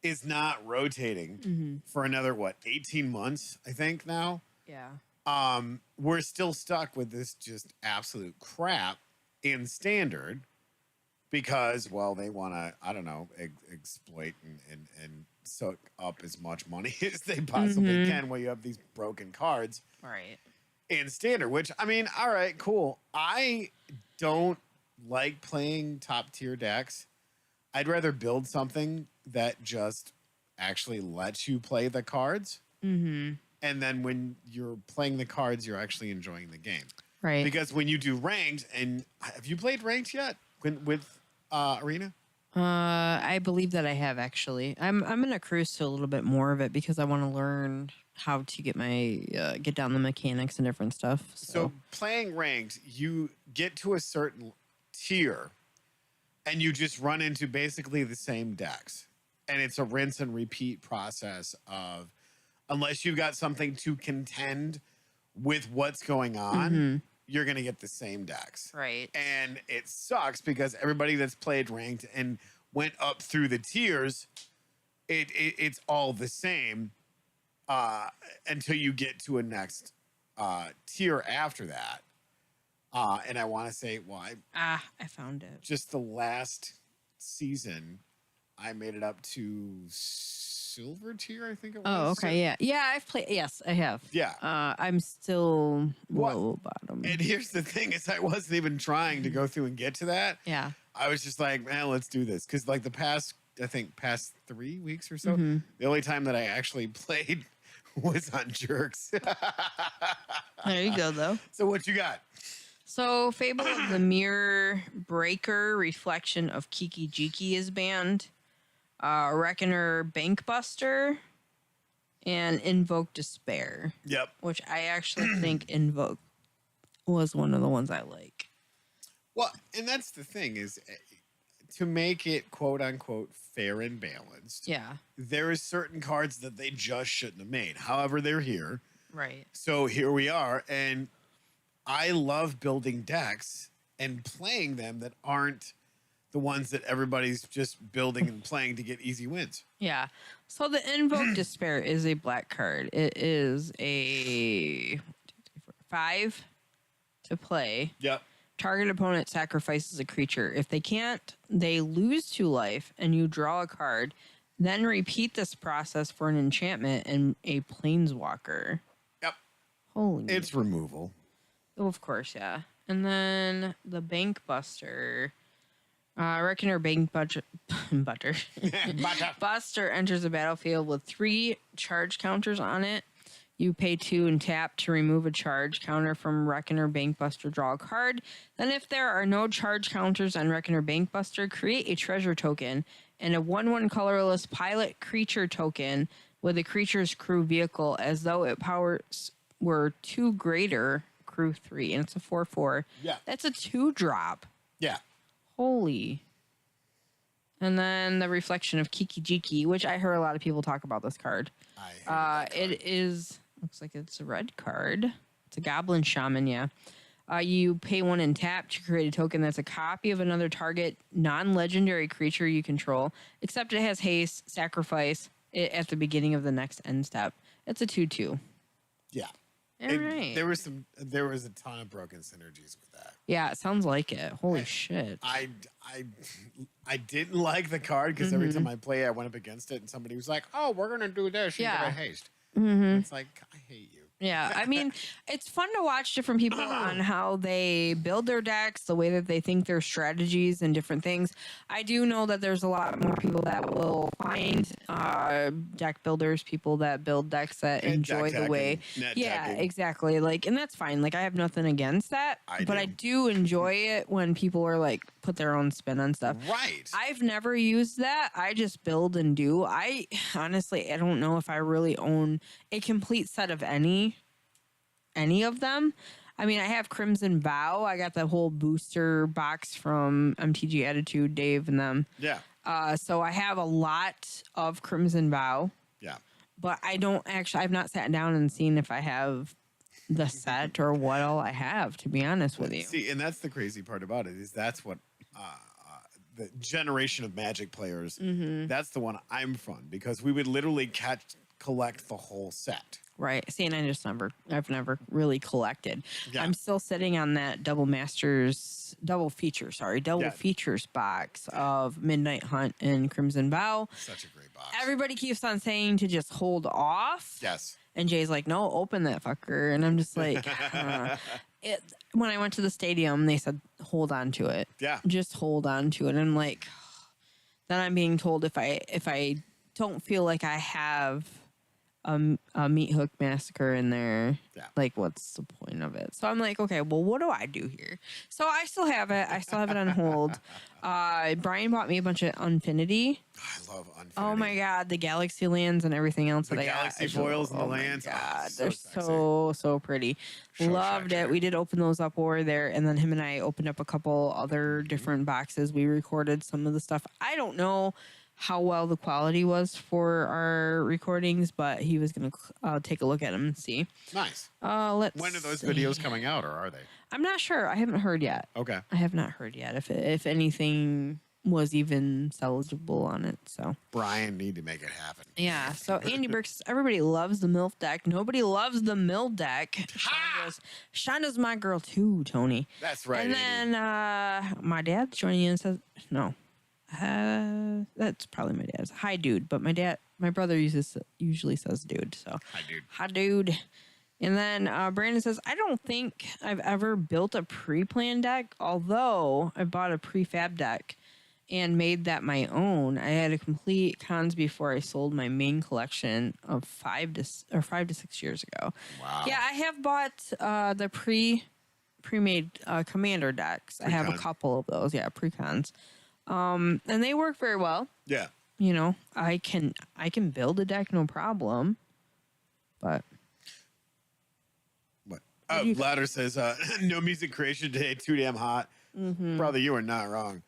is not rotating for another 18 months, I think now. Yeah. We're still stuck with this just absolute crap in standard because, well, they want to, I don't know, exploit and soak up as much money as they possibly can while you have these broken cards in standard, which, I mean, all right, cool. I don't like playing top tier decks. I'd rather build something that just actually lets you play the cards. And then when you're playing the cards, you're actually enjoying the game. Right. Because when you do ranked, and have you played ranked yet with Arena? I believe that I have actually. I'm gonna cruise to a little bit more of it because I want to learn how to get my get down the mechanics and different stuff. So playing ranked, you get to a certain tier, and you just run into basically the same decks, and it's a rinse and repeat process of, unless you've got something to contend with what's going on, you're gonna get the same decks, right? And it sucks because everybody that's played ranked and went up through the tiers, it's all the same until you get to a next tier after that. And I want to say, well, I found it. Just the last season, I made it up to silver tier, I think it was. Oh, okay, yeah. Yeah, I've played, yes, I have. Yeah. I'm still low bottom. And here's the thing is I wasn't even trying to go through and get to that. Yeah. I was just like, man, let's do this. Because like the past 3 weeks or so, the only time that I actually played was on Jerks. There you go, though. So what you got? So Fable of the Mirror Breaker Reflection of Kiki Jiki is banned. Reckoner Bankbuster and Invoke Despair. Yep. Which I actually think Invoke was one of the ones I like. Well, and that's the thing is to make it quote unquote fair and balanced. Yeah. There is certain cards that they just shouldn't have made. However, they're here. Right. So here we are. And I love building decks and playing them that aren't the ones that everybody's just building and playing to get easy wins. Yeah. So the Invoke Despair is a black card. It is a 5 to play. Yep. Target opponent sacrifices a creature. If they can't, they lose 2 life and you draw a card. Then repeat this process for an enchantment and a planeswalker. Yep. Holy. It's removal. Oh, of course, yeah. And then the Bankbuster. Reckoner Buster enters the battlefield with 3 charge counters on it. You pay 2 and tap to remove a charge counter from Reckoner Bankbuster. Draw a card. Then, if there are no charge counters on Reckoner Bankbuster, create a treasure token and a 1/1 colorless pilot creature token with a creature's crew vehicle as though its powers were 2 greater, crew 3. And it's a 4/4. Yeah. That's a 2-drop. Yeah. Holy. And then the Reflection of Kiki Jiki, which I heard a lot of people talk about this card. It is, looks like it's a red card. It's a Goblin Shaman, yeah. You pay 1 and tap to create a token that's a copy of another target non-legendary creature you control, except it has haste, sacrifice it at the beginning of the next end step. It's a 2/2. Yeah. Right. There was a ton of broken synergies with that. Yeah, it sounds like it. Holy shit. I didn't like the card because every time I play, I went up against it, and somebody was like, "Oh, we're gonna do this. You get a haste." It's like, I hate you. Yeah, I mean, it's fun to watch different people on how they build their decks, the way that they think their strategies and different things. I do know that there's a lot more people that will find deck builders, people that build decks that enjoy the way. Yeah, exactly. Like, and that's fine. Like, I have nothing against that, but I do enjoy it when people are like put their own spin on stuff. Right. I've never used that. I just build and do. I honestly, I don't know if I really own a complete set of any of them. I mean, I have Crimson Vow. I got the whole booster box from MTG Attitude, Dave and them. Yeah. So I have a lot of Crimson Vow. Yeah. But I don't actually, I've not sat down and seen if I have the set or what all I have, to be honest with you. See, and that's the crazy part about it is that's what the generation of Magic players, that's the one I'm from, because we would literally collect the whole set. Right. See, and I've never really collected. Yeah. I'm still sitting on that double features box of Midnight Hunt and Crimson Vow. Such a great box. Everybody keeps on saying to just hold off. Yes. And Jay's like, no, open that fucker. And I'm just like, when I went to the stadium, they said, hold on to it. Yeah. Just hold on to it. And I'm like, then I'm being told if I don't feel like I have a meat hook massacre in there. Yeah. Like, what's the point of it? So I'm like, okay, well, what do I do here? So I still have it. I still have it on hold. Brian bought me a bunch of Unfinity. I love Unfinity. Oh my God, the Galaxy lands and everything else the that Galaxy I got. foils and the oh lands. My God, so they're sexy. so pretty. Loved it. We did open those up over there, and then him and I opened up a couple other different boxes. We recorded some of the stuff. I don't know how well the quality was for our recordings, but he was gonna take a look at them and see. Nice. Let's. When are those see. videos coming out, or are they? I'm not sure. I haven't heard yet. Okay. I have not heard yet if anything was even salvageable on it. So Brian need to make it happen. yeah. So Andy Burks, everybody loves the MILF deck. Nobody loves the mill deck. Shonda's my girl too, Tony. That's right. And Andy. then my dad joining in says no. That's probably my dad's. Hi, dude. But my brother usually says dude. So Hi, dude. Hi, dude. And then Brandon says, I don't think I've ever built a pre-planned deck, although I bought a prefab deck and made that my own. I had to complete cons before I sold my main collection of 5 to 6 years ago. Wow. Yeah, I have bought the pre-made commander decks. I have a couple of those. Yeah, pre-cons. And they work very well. Yeah. You know, I can build a deck no problem. But what? Oh, Louder says no music creation today, too damn hot. Mm-hmm. Brother, you are not wrong.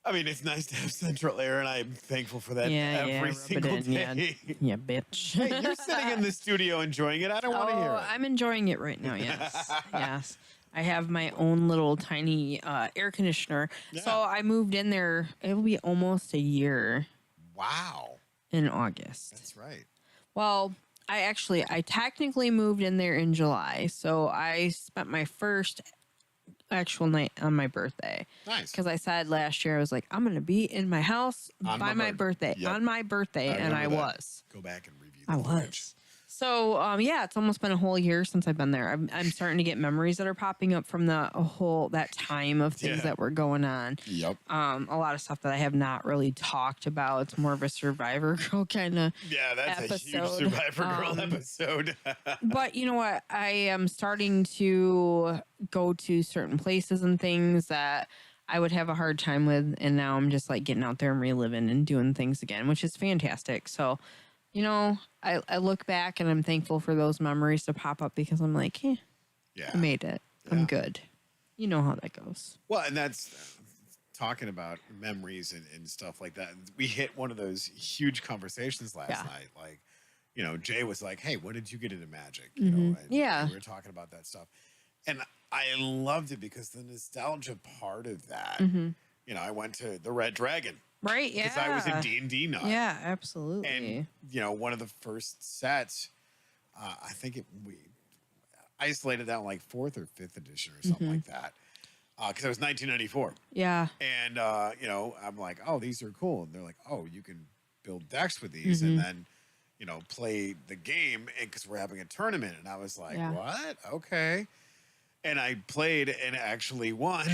I mean, it's nice to have central air, and I'm thankful for that every single day. Yeah, bitch. Hey, you're sitting in the studio enjoying it. I don't want to hear it. I'm enjoying it right now, yes. Yes. I have my own little tiny air conditioner. Yeah. So I moved in there. It will be almost a year. Wow. In August. That's right. Well, I technically moved in there in July. So I spent my first actual night on my birthday. Nice. Because I said last year, I was like, I'm going to be in my house by my birthday. Yep. On my birthday. And I was. Go back and review the footage. So, yeah, it's almost been a whole year since I've been there. I'm starting to get memories that are popping up from that time of things that were going on. Yep. A lot of stuff that I have not really talked about. It's more of a Survivor Girl kind of that's episode. A huge Survivor Girl episode. But you know what? I am starting to go to certain places and things that I would have a hard time with. And now I'm just like getting out there and reliving and doing things again, which is fantastic. So, you know, I look back and I'm thankful for those memories to pop up because I'm like, I made it. Yeah. I'm good. You know how that goes. Well, and that's talking about memories and stuff like that. We hit one of those huge conversations last night. Like, you know, Jay was like, hey, when did you get into magic? You know, and we were talking about that stuff. And I loved it because the nostalgia part of that, you know, I went to the Red Dragon. Right, yeah. Because I was a D&D nut. Yeah, absolutely. And, you know, one of the first sets, I think we isolated that like 4th or 5th edition or something like that. Because it was 1994. Yeah. And, you know, I'm like, oh, these are cool. And they're like, oh, you can build decks with these and then, you know, play the game because we're having a tournament. And I was like, what? Okay. And I played and actually won.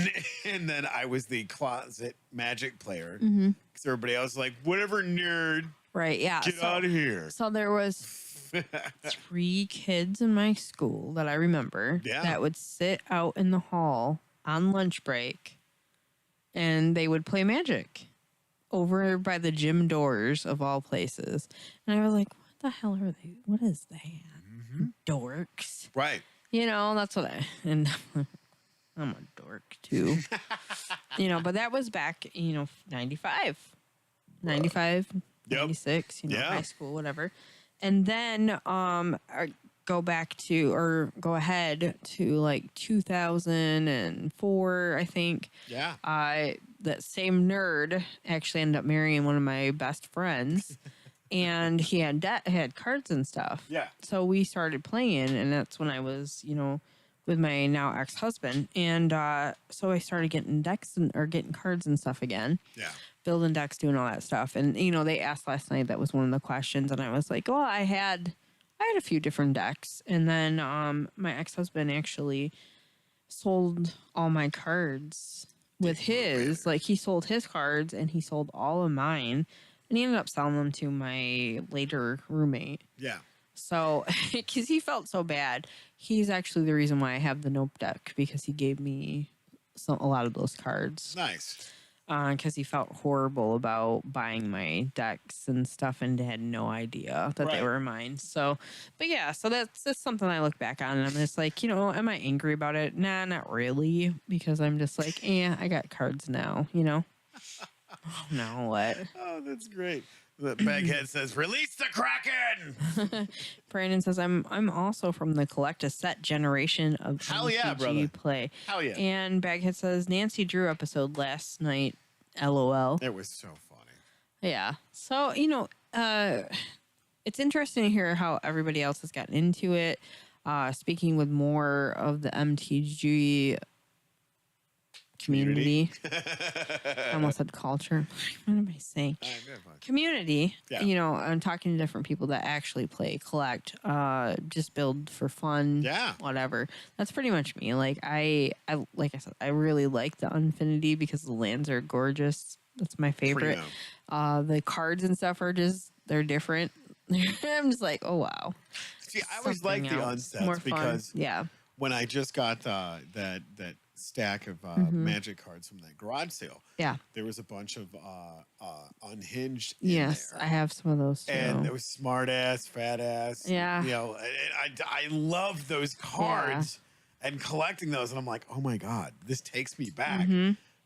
And then I was the closet magic player. Because everybody else was like, whatever, nerd. Right, yeah. Get out of here. So there was 3 kids in my school that I remember that would sit out in the hall on lunch break. And they would play magic over by the gym doors of all places. And I was like, what the hell are they? What is that? Dorks. Right. You know, that's what and I'm a dork too. You know, but that was back, you know, 95, 96, you know, high school, whatever. And then go ahead to like 2004, I think. Yeah. That same nerd actually ended up marrying one of my best friends. And he had cards and stuff. Yeah. So we started playing, and that's when I was, you know, with my now ex-husband. And so I started getting decks or getting cards and stuff again. Yeah. Building decks, doing all that stuff. And, you know, they asked last night, that was one of the questions. And I was like, well, I had a few different decks. And then my ex-husband actually sold all my cards with his. Like, he sold his cards, and he sold all of mine. and he ended up selling them to my later roommate. Yeah. So, because he felt so bad, he's actually the reason why I have the Nope deck, because he gave me a lot of those cards. Nice. Because he felt horrible about buying my decks and stuff and had no idea that they were mine. So, but yeah, so that's just something I look back on and I'm just like, am I angry about it? Nah, not really. Because I'm just like, I got cards now, Oh, no, what? Oh, that's great. The Baghead says, "Release the Kraken." Brandon says, I'm also from the collect a set generation of Hell yeah, brother. play. Hell yeah. And Baghead says, Nancy Drew episode last night, LOL. It was so funny. Yeah. So, it's interesting to hear how everybody else has gotten into it. Speaking with more of the MTG community. I almost said culture. What am I saying? Community. Yeah. I'm talking to different people that actually play, collect, just build for fun. Yeah. Whatever. That's pretty much me. Like I like I said, I really like the Infinity because the lands are gorgeous. That's my favorite. The cards and stuff are they're different. I'm just like, oh wow. See, I always like the unsets because when I just got that stack of magic cards from that garage sale. Yeah. There was a bunch of unhinged in there. I have some of those too. And there was smart ass, fat ass. Yeah. I love those cards and collecting those. And I'm like, oh my God, this takes me back.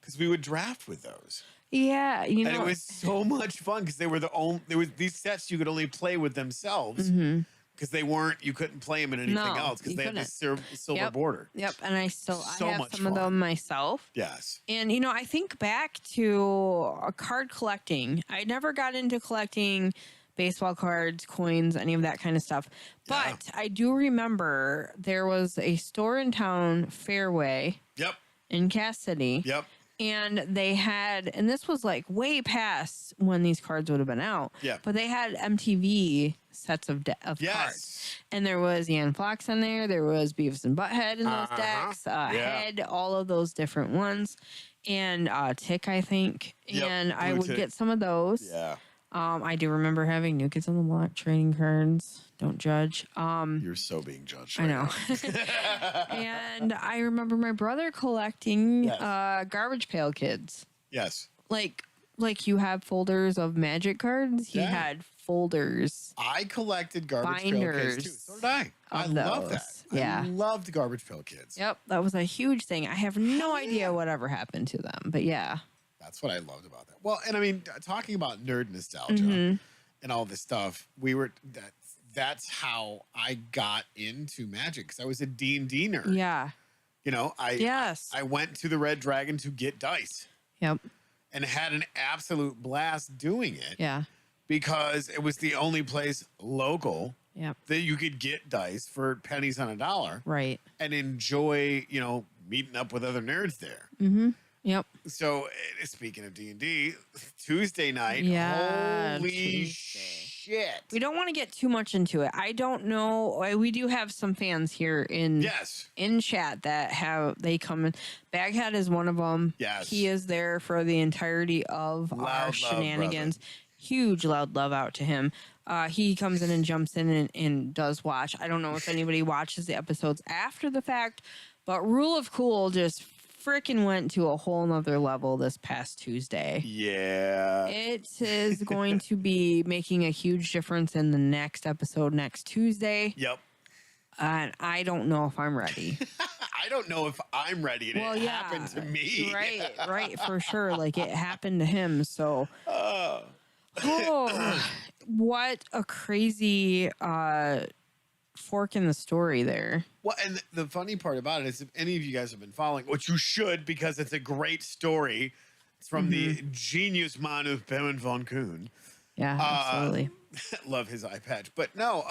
Because we would draft with those. Yeah. And it was so much fun because they were these sets you could only play with themselves. Because you couldn't play them in anything else because they had this silver border. Yep, and I have some of them myself. Yes. And, I think back to card collecting. I never got into collecting baseball cards, coins, any of that kind of stuff. But I do remember there was a store in town, Fairway. Yep. In Cass City. Yep. And they had, and this was like way past when these cards would have been out. Yeah. But they had MTV sets of cards. And there was Ian Fox in there. There was Beavis and Butthead in those decks. Head, all of those different ones. And Tick, I think. And I would get some of those. Yeah. I do remember having New Kids on the Block trading cards. Don't judge. You're so being judged. Right I know. And I remember my brother collecting Garbage Pail Kids. Yes. Like you have folders of Magic cards. He had folders. I collected Garbage Pail Kids too. So did I. I love that. Yeah. I loved Garbage Pail Kids. Yep. That was a huge thing. I have no idea whatever happened to them, but yeah. That's what I loved about that. Well, and I mean, talking about nerd nostalgia and all this stuff, that's how I got into Magic because I was a D&D nerd. Yeah. I went to the Red Dragon to get dice. Yep. And had an absolute blast doing it. Yeah. Because it was the only place local that you could get dice for pennies on a dollar. Right. And enjoy, meeting up with other nerds there. Mm-hmm. Yep. So, speaking of D&D, Tuesday night, holy shit. We don't want to get too much into it. I don't know. We do have some fans here in chat that they come in. Baghead is one of them. Yes. He is there for the entirety of our shenanigans. Huge loud love out to him. He comes in and jumps in and does watch. I don't know if anybody watches the episodes after the fact, but Rule of Cool just freaking went to a whole nother level this past Tuesday. Yeah. It is going to be making a huge difference in the next episode next Tuesday. Yep. And I don't know if I'm ready. I don't know if I'm ready. It happened to me. Right, for sure. Like it happened to him. So, what a crazy fork in the story there. Well, and the funny part about it is if any of you guys have been following, which you should because it's a great story. It's from the genius man of Perrin von Kuhn. Yeah, absolutely. Love his eye patch. But no,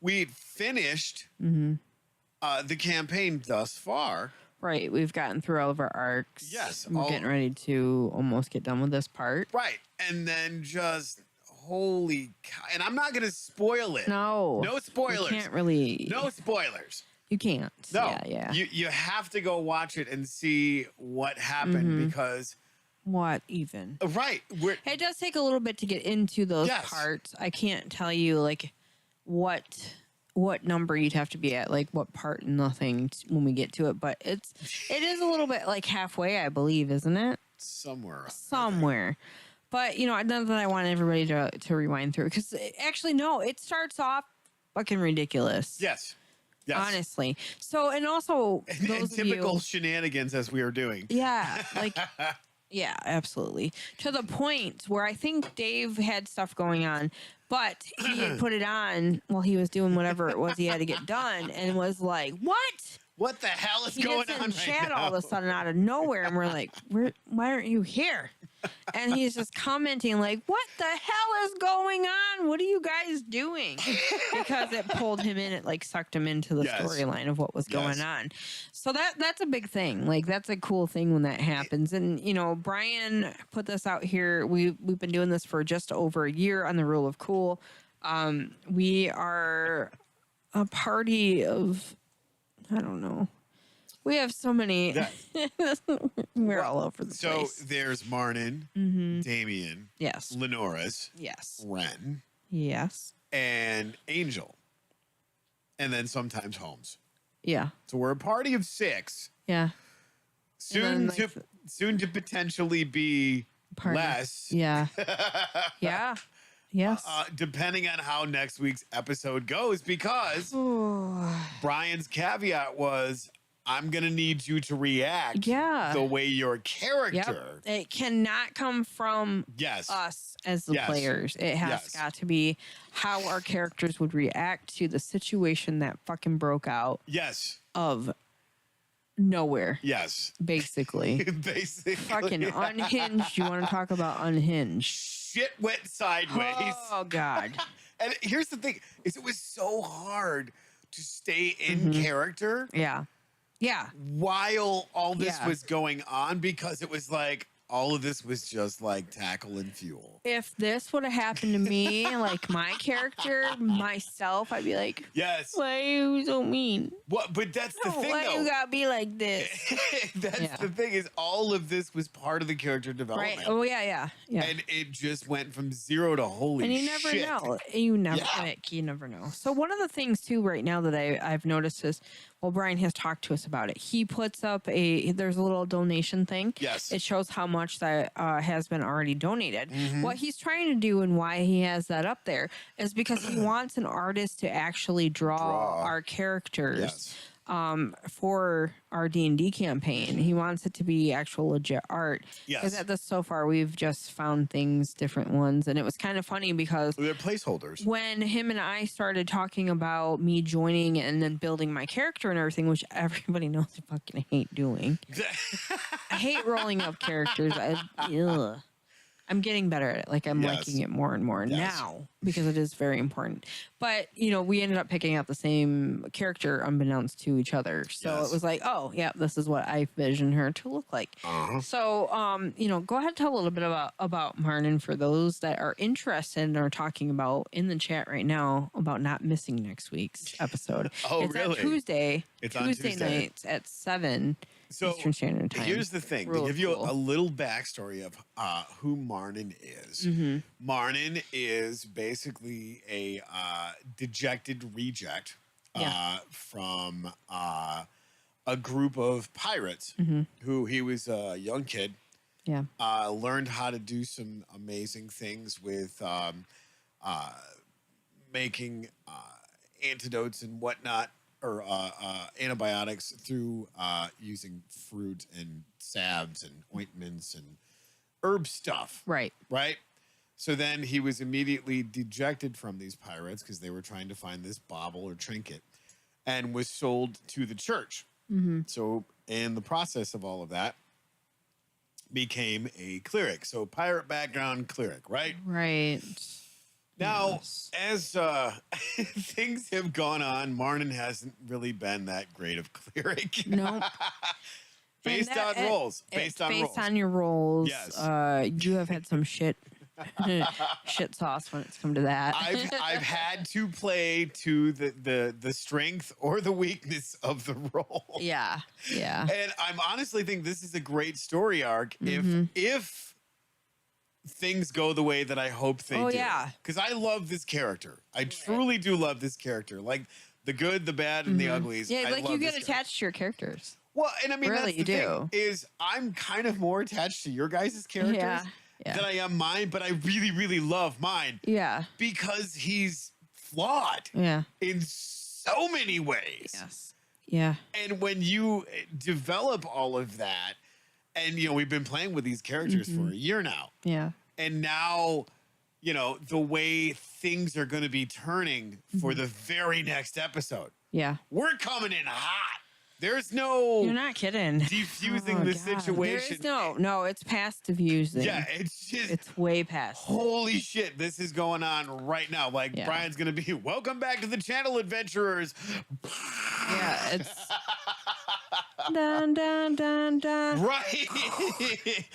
we finished the campaign thus far. Right. We've gotten through all of our arcs. Yes. We're getting ready to almost get done with this part. Right. And then just... holy cow. And I'm not going to spoil it. No spoilers. You can't really. No spoilers. You can't. No. Yeah. You have to go watch it and see what happened because what even? Right. It does take a little bit to get into those parts. I can't tell you like what number you'd have to be at, like what part and nothing when we get to it, but it is a little bit like halfway, I believe, isn't it? Somewhere. But not that I want everybody to rewind through, because actually no, it starts off fucking ridiculous. Yes. Honestly. So, and also those typical shenanigans as we are doing. Yeah, like yeah, absolutely. To the point where I think Dave had stuff going on, but he had put it on while he was doing whatever it was he had to get done, and was like, "What? What the hell is going on right chat now?" all of a sudden out of nowhere, and we're like, why aren't you here? And he's just commenting like, what the hell is going on? What are you guys doing? Because it pulled him in. It like sucked him into the storyline of what was going on. So that's a big thing. Like, that's a cool thing when that happens. And, Brian put this out here. We've been doing this for just over a year on the Rule of Cool. We are a party of, I don't know. We have so many. We're all over the place. So there's Marnin, Damien, yes, Lenoris, yes, Ren, yes, and Angel, and then sometimes Holmes. Yeah. So we're a party of 6. Yeah. Soon to potentially be less. Yeah. Yeah. Yes. Depending on how next week's episode goes, because Brian's caveat was, I'm going to need you to react the way your character. Yep. It cannot come from us as the players. It has got to be how our characters would react to the situation that fucking broke out. Yes. Of nowhere. Yes. Basically. Fucking unhinged. You want to talk about unhinged? Shit went sideways. Oh, God. And here's the thing, is it was so hard to stay in character. Yeah. Yeah. While all this was going on, because it was like all of this was just like tackle and fuel. If this would have happened to me, like my character, myself, I'd be like, yes. Why are you so mean? What? But that's the thing, why though. You gotta be like this? That's the thing, is all of this was part of the character development. Right. Oh, yeah. And it just went from 0 to holy shit. And you never know. You never know. So one of the things, too, right now that I've noticed is, well, Brian has talked to us about it. He puts up there's a little donation thing. Yes. It shows how much that has been already donated. What he's trying to do and why he has that up there is because he wants an artist to actually draw our characters for our D&D campaign. He wants it to be actual legit art. Because at this so far, we've just found different ones. And it was kind of funny because they're placeholders. When him and I started talking about me joining and then building my character and everything, which everybody knows I fucking hate doing. I hate rolling up characters. I'm getting better at it. Like, I'm liking it more and more now because it is very important. But, we ended up picking out the same character unbeknownst to each other. So it was like, oh, yeah, this is what I envision her to look like. So, go ahead and tell a little bit about Marnin for those that are interested and are talking about in the chat right now about not missing next week's episode. It's really? Tuesday. It's Tuesday nights at 7. Eastern Standard Time. Here's the thing. To give you a little backstory of who Marnin is. Marnin is basically a dejected reject from a group of pirates who he was a young kid. Yeah. Learned how to do some amazing things with making antidotes and whatnot, or antibiotics through using fruit and salves and ointments and herb stuff. Right. Right? So then he was immediately dejected from these pirates because they were trying to find this bauble or trinket, and was sold to the church. So in the process of all of that, became a cleric. So pirate background cleric, right? Right. Now, as things have gone on, Marnin hasn't really been that great of cleric. Nope. Based on roles. Based on your roles. Yes. You have had some shit shit sauce when it's come to that. I've had to play to the strength or the weakness of the role. Yeah. And I'm honestly think this is a great story arc if things go the way that I hope they do. Yeah. Because I love this character. I truly do love this character. Like the good, the bad, and the uglies. Yeah, I like love you get this attached to your characters. Well, and I mean, Really, that's the you thing do. is I'm kind of more attached to your guys' characters than I am mine, but I really, really love mine. Yeah. Because he's flawed. Yeah. In so many ways. Yes. Yeah. And when you develop all of that, and you know, we've been playing with these characters for a year now. Yeah. And now, you know, the way things are going to be turning for the very next episode. Yeah. We're coming in hot. There's no. You're not kidding. Defusing the situation. There is no, it's past defusing. Yeah, it's just. It's way past. Holy shit, this is going on right now. Like, Brian's going to be, welcome back to the channel, adventurers. Yeah, it's. Dun, dun, dun, dun. Right.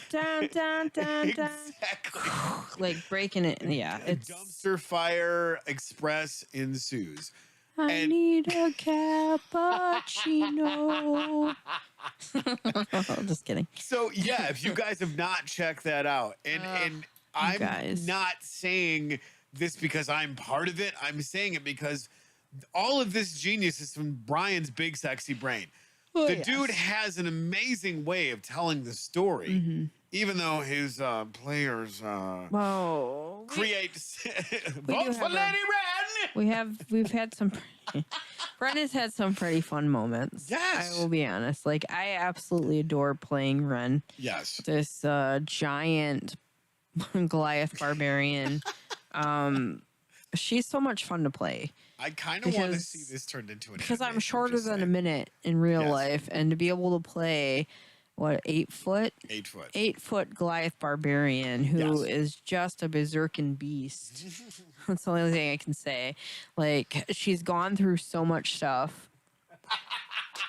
Dun, dun, dun, dun. Exactly. Like breaking it. Yeah. It's. Dumpster fire express ensues. I need a cappuccino. Just kidding. So yeah, if you guys have not checked that out, and I'm not saying this because I'm part of it. I'm saying it because all of this genius is from Brian's big sexy brain. The dude has an amazing way of telling the story, even though his players create vote for Lady Ren. We've had some. Brenda's had some pretty fun moments. Yes, I will be honest. Like I absolutely adore playing Ren. Yes, this giant Goliath barbarian. She's so much fun to play. I kind of want to see this turned into an because I'm shorter than a minute in real life, and to be able to play what 8 foot 8 foot Goliath barbarian who is just a berserking beast. That's the only thing I can say. Like she's gone through so much stuff.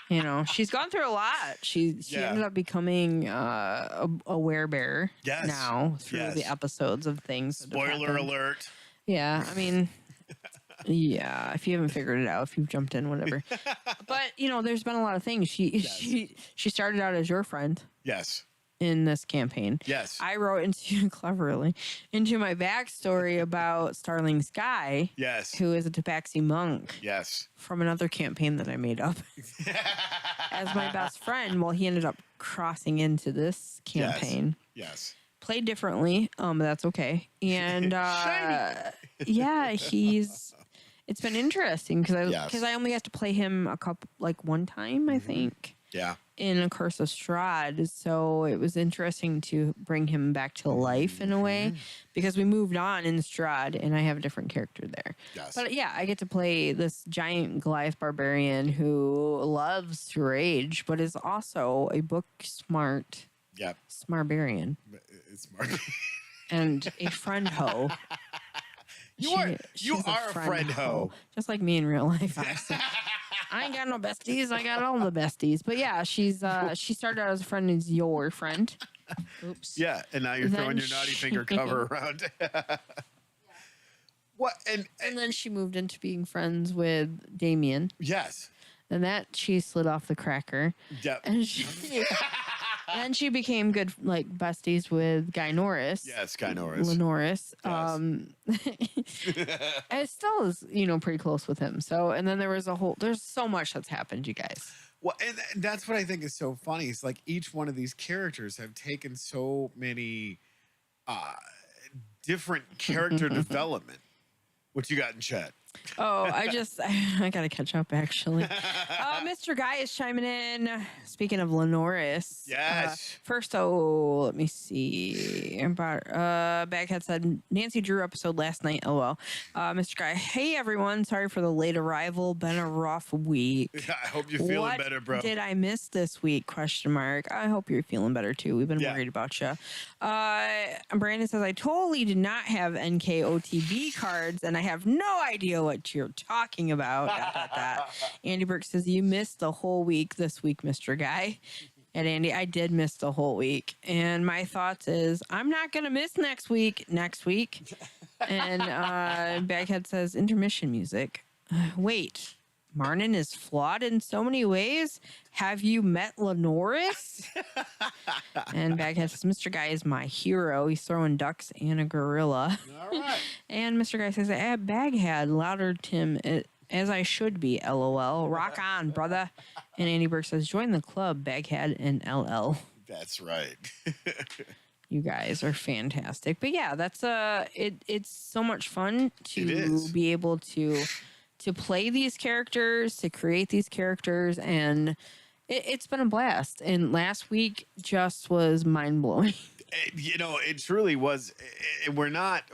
You know, she's gone through a lot. She ended up becoming a werebear now through the episodes of things. Spoiler alert. Yeah, I mean, yeah, if you haven't figured it out, if you've jumped in, whatever. But, you know, there's been a lot of things. She started out as your friend. Yes. In this campaign. Yes. I wrote cleverly into my backstory about Starling Sky. Yes. Who is a Tabaxi monk. Yes. From another campaign that I made up. As my best friend. Well, he ended up crossing into this campaign. Yes. Played differently, but that's okay. And yeah, it's been interesting because I only got to play him one time, I think. Yeah. In A Curse of Strahd, so it was interesting to bring him back to life in a way because we moved on in Strahd, and I have a different character there. Yes. But yeah, I get to play this giant Goliath barbarian who loves to rage, but is also a book smart. Yep. Smarbarian. Smart. And a friend hoe. You are a friend hoe. Just like me in real life, honestly. I ain't got no besties. I got all the besties. But yeah, she started out as a friend, is your friend. Oops. Yeah, and now you're throwing your naughty finger cover around. What? And then she moved into being friends with Damien. Yes. And that she slid off the cracker. Yep. And then she became good, like, besties with Guy Norris. Yes, Guy Norris. Lenoris. It still is, pretty close with him. So, and then there's so much that's happened, you guys. Well, and that's what I think is so funny. It's like each one of these characters have taken so many different character development. What you got in chat? Oh, I got to catch up, actually. Mr. Guy is chiming in. Speaking of Lenoris. Yes. First, let me see. Baghead said, Nancy Drew episode last night. LOL. Mr. Guy, hey, everyone. Sorry for the late arrival. Been a rough week. I hope you're feeling better, bro. What did I miss this week? ? I hope you're feeling better, too. We've been worried about you. Brandon says, I totally did not have NKOTB cards, and I have no idea what you're talking about. Andy Burke says, you missed the whole week this week, Mr. Guy. at Andy. I did miss the whole week. And my thoughts is I'm not going to miss next week. And Baghead says intermission music. Wait, Marnin is flawed in so many ways. Have you met Lenoris? And Baghead says, Mr. Guy is my hero. He's throwing ducks and a gorilla. All right. And Mr. Guy says, Baghead, louder Tim, as I should be, LOL. Rock on, brother. And Andy Burke says, join the club, Baghead and LL. That's right. You guys are fantastic. But yeah, that's it's so much fun to be able to play these characters, to create these characters, and it's been a blast. And last week just was mind blowing. You know, it truly was. We're not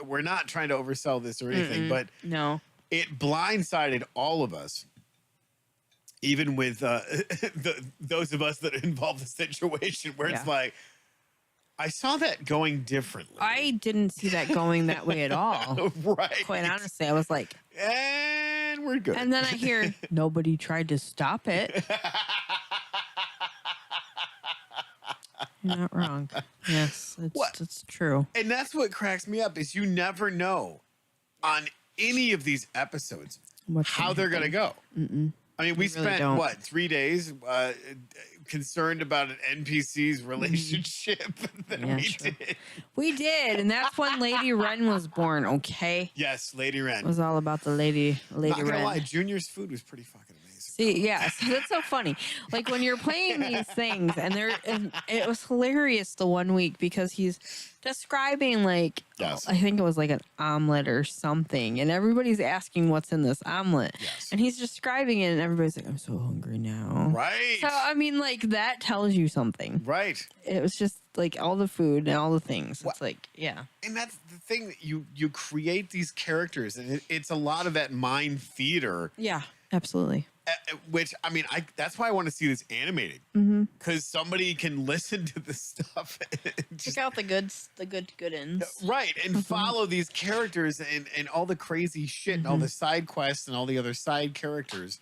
trying to oversell this or anything, but no, it blindsided all of us. Even with those of us that involve the situation where it's like, I saw that going differently. I didn't see that going that way at all. Right. Quite honestly, I was like, and we're good. And then I hear nobody tried to stop it. You're not wrong. Yes, it's true. And that's what cracks me up is you never know on any of these episodes how they're going to go. I mean, we spent, really 3 days concerned about an NPC's relationship that we did. We did, and that's when Lady Wren was born, okay? Yes, Lady Wren. It was all about the Lady Wren. Not gonna lie, Junior's food was pretty fucking amazing. See, yeah, so that's so funny. Like when you're playing these things, and it was hilarious the one week because he's describing like, I think it was like an omelet or something, and everybody's asking what's in this omelet, and he's describing it, and everybody's like, I'm so hungry now. Right. So I mean, like that tells you something. Right. It was just like all the food and all the things. It's like, yeah. And that's the thing that you create these characters, and it's a lot of that mind theater. Yeah, absolutely. Which, I mean, that's why I want to see this animated, because somebody can listen to this stuff. Check out the good ends. Right, and follow these characters and all the crazy shit and all the side quests and all the other side characters.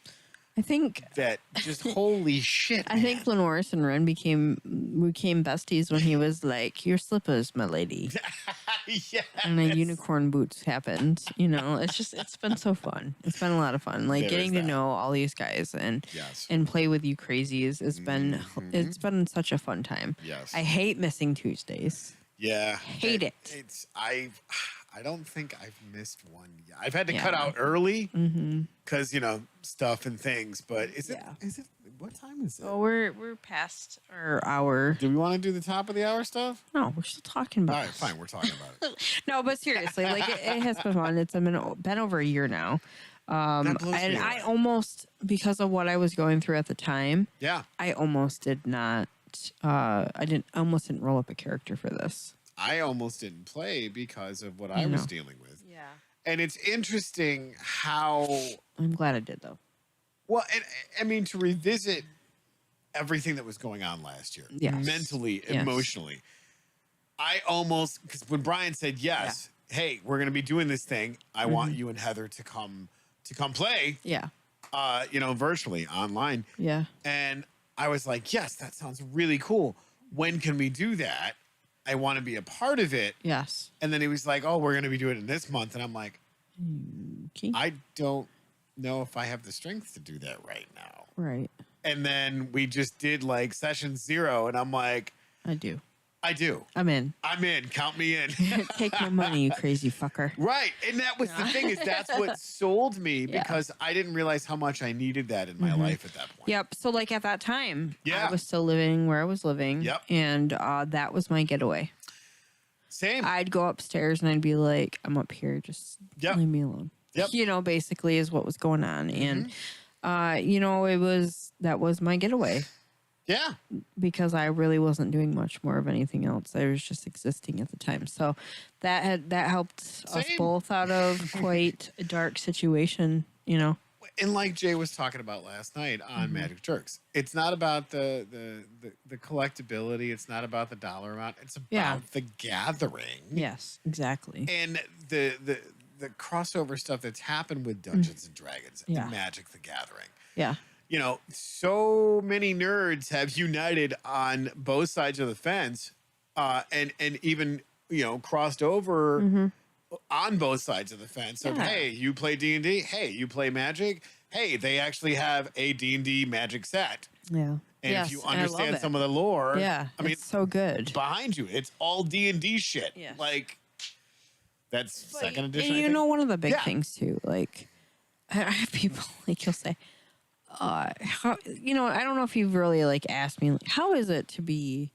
I think that just holy shit. I think Lenoris and Ren became besties when he was like, "Your slippers, my lady." Yes. And the unicorn boots happened. You know, it's been so fun. It's been a lot of fun. Like getting to know all these guys and play with you crazies. It's been such a fun time. Yes. I hate missing Tuesdays. Yeah. Hate it. I don't think I've missed one yet. I've had to cut out early because, stuff and things. But is it, what time is it? Oh, we're past our hour. Do we want to do the top of the hour stuff? No, we're still talking about it. All right, fine. We're talking about it. No, but seriously, like it has been fun. It's been over a year now. And I almost, because of what I was going through at the time, I almost did not, almost didn't roll up a character for this. I almost didn't play because of what I was dealing with. Yeah. And it's interesting how... I'm glad I did, though. Well, and I mean, to revisit everything that was going on last year, mentally, emotionally, I almost... Because when Brian said, hey, we're going to be doing this thing, I want you and Heather to come play. Yeah. Virtually, online. Yeah. And I was like, yes, that sounds really cool. When can we do that? I want to be a part of it. Yes. And then he was like, oh, we're going to be doing it this month. And I'm like, I don't know if I have the strength to do that right now. Right. And then we just did like session 0. And I'm like, I do. I'm in. Count me in. Take my money, you crazy fucker. Right. And that was the thing, is that's what sold me, because I didn't realize how much I needed that in my life at that point. Yep. So like at that time, I was still living where I was living. Yep. And that was my getaway. Same. I'd go upstairs and I'd be like, I'm up here, just leave me alone. Yep. Basically is what was going on. And that was my getaway. Yeah. Because I really wasn't doing much more of anything else. I was just existing at the time. So that helped us both out of quite a dark situation, And like Jay was talking about last night on Magic Jerks, it's not about the collectability. It's not about the dollar amount. It's about the gathering. Yes, exactly. And the crossover stuff that's happened with Dungeons and Dragons and Magic the Gathering. Yeah. you know, so many nerds have united on both sides of the fence, and even, you know, crossed over on both sides of the fence of, hey, you play D&D, hey, you play Magic, hey, they actually have a D&D Magic set. Yeah. And if you understand some of the lore, I mean, it's so good behind you. It's all D&D shit. Yes. Like, that's but, second edition. And you know, one of the big things too, like, I have people like, you'll say, how, you know, I don't know if you've really like asked me, like, how is it to be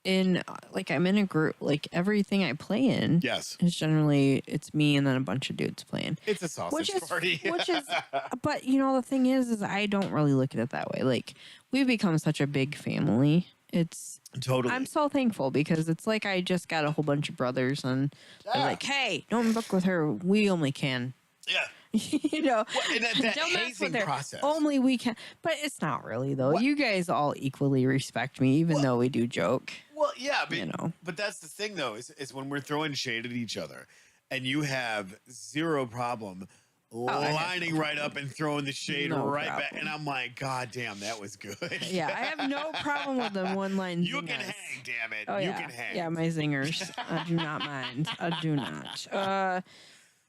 in, like, I'm in a group, like everything I play in, is generally it's me and then a bunch of dudes playing. It's a sausage party. Which is, but you know, the thing is I don't really look at it that way. Like, we've become such a big family. It's totally. I'm so thankful because it's like I just got a whole bunch of brothers and they're like, hey, don't book with her. We only can. Yeah. You know, and that hazing process. Only we can, but it's not really though. You guys all equally respect me, even though we do joke. Well, yeah, but you know, but that's the thing though, is when we're throwing shade at each other, and you have zero problem lining right up and throwing the shade back, and I'm like, God damn, that was good. Yeah, I have no problem with the one line. You can hang, damn it. Oh, you can hang. Yeah, my zingers. I do not mind. I do not.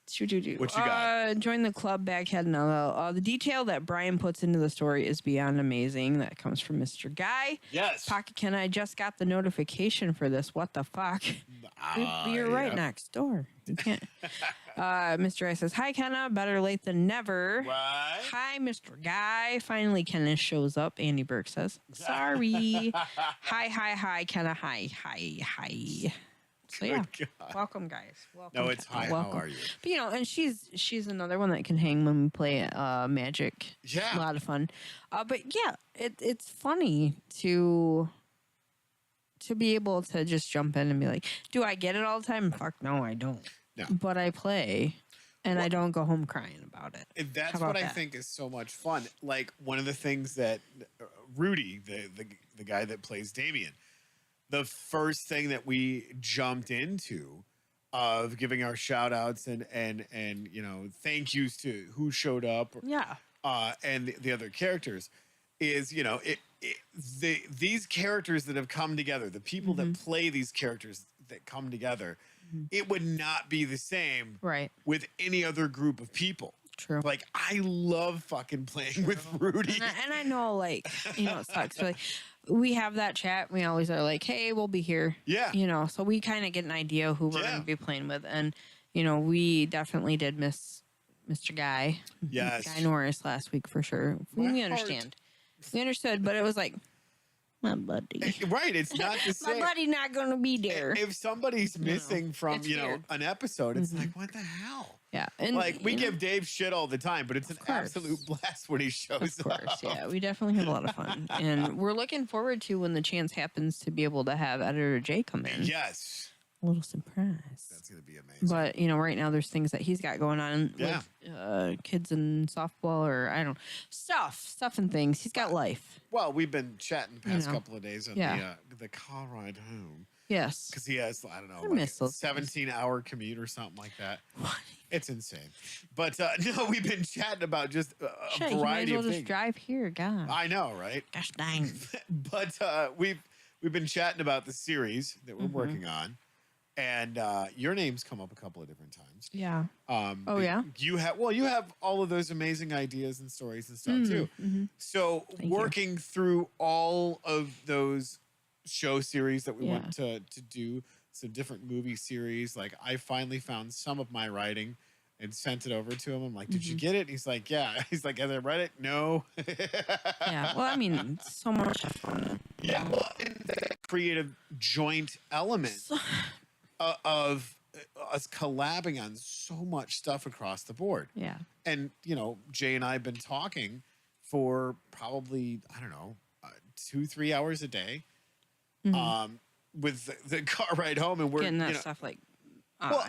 What you got? Join the club, Baghead. No, the detail that Brian puts into the story is beyond amazing. That comes from Mr. Guy. Yes. Pocket Ken, I just got the notification for this. What the fuck? You're right next door. You can't. Mr. Guy says, hi, Kenna. Better late than never. Right. Hi, Mr. Guy. Finally, Kenna shows up. Andy Burke says, sorry. Hi, Kenna. Hi. So yeah, welcome guys. Welcome. No, it's hi. Welcome. How are you? But you know, and she's another one that can hang when we play Magic. Yeah, a lot of fun. But yeah, it's funny to be able to just jump in and be like, do I get it all the time? Fuck no, I don't. No, but I play. And I don't go home crying about it. That's what I think is so much fun. Like one of the things that Rudy, the guy that plays Damien, the first thing that we jumped into of giving our shout outs and you know, thank yous to who showed up. Yeah. And the other characters is, you know, these characters that have come together, the people that play these characters that come together, it would not be the same with any other group of people. True. Like, I love fucking playing with Rudy. And I know, like, you know, it sucks. But like, we have that chat. We always are like, hey, we'll be here. Yeah. You know, so we kind of get an idea of who we're going to be playing with. And, you know, we definitely did miss Mr. Guy. Yes. Guy Norris last week for sure. We understand. We understood, but it was like, my buddy. Right. It's not the same. My buddy not going to be there. If somebody's missing from, you know, an episode, it's like, what the hell? Yeah. And like, we give Dave shit all the time, but it's an absolute blast when he shows up. Of course, yeah. We definitely have a lot of fun. And we're looking forward to when the chance happens to be able to have Editor Jay come in. Yes. A little surprise. That's going to be amazing. But, you know, right now there's things that he's got going on with kids in softball or, I don't know, stuff and things. He's got life. Well, we've been chatting the past couple of days on the car ride home. Yes. Because he has, I don't know, like a 17-hour commute or something like that. What? It's insane. But, no, we've been chatting about just a variety you might as well of just things. Drive here, God. I know, right? Gosh dang. But we've been chatting about the series that we're working on. And your name's come up a couple of different times. Yeah. You have all of those amazing ideas and stories and stuff too. So working through all of those show series that we want to do, some different movie series. Like, I finally found some of my writing and sent it over to him. I'm like, did you get it? And he's like, yeah. He's like, have I read it? No. Yeah. Well, I mean, so much fun. Yeah. Well, the creative joint element of us collabing on so much stuff across the board. Yeah. And, you know, Jay and I have been talking for probably, I don't know, 2-3 hours a day with the car ride home. And we're getting that stuff like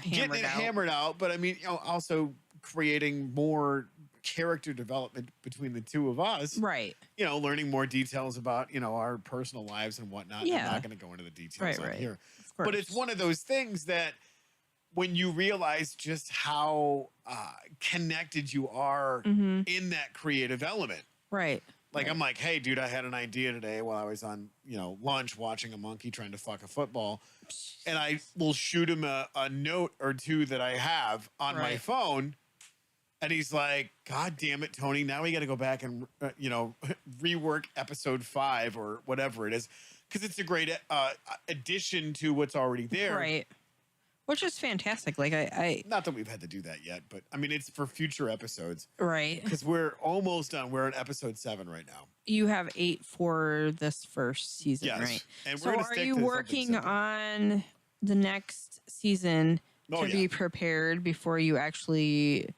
getting it hammered out. But I mean, you know, also creating more character development between the two of us. Right. You know, learning more details about, you know, our personal lives and whatnot. Yeah. I'm not going to go into the details on here. But it's one of those things that when you realize just how connected you are in that creative element, Right. Like, I'm like, hey, dude, I had an idea today while I was on, lunch watching a monkey trying to fuck a football. And I will shoot him a note or two that I have on my phone. And he's like, God damn it, Tony. Now we got to go back and, rework episode 5 or whatever it is. Because it's a great addition to what's already there. Right. Which is fantastic. Like, I not that we've had to do that yet, but I mean, it's for future episodes. Right. Because we're almost done. We're on episode 7 right now. You have 8 for this first season, right? And so are you working on the next season to be prepared before you actually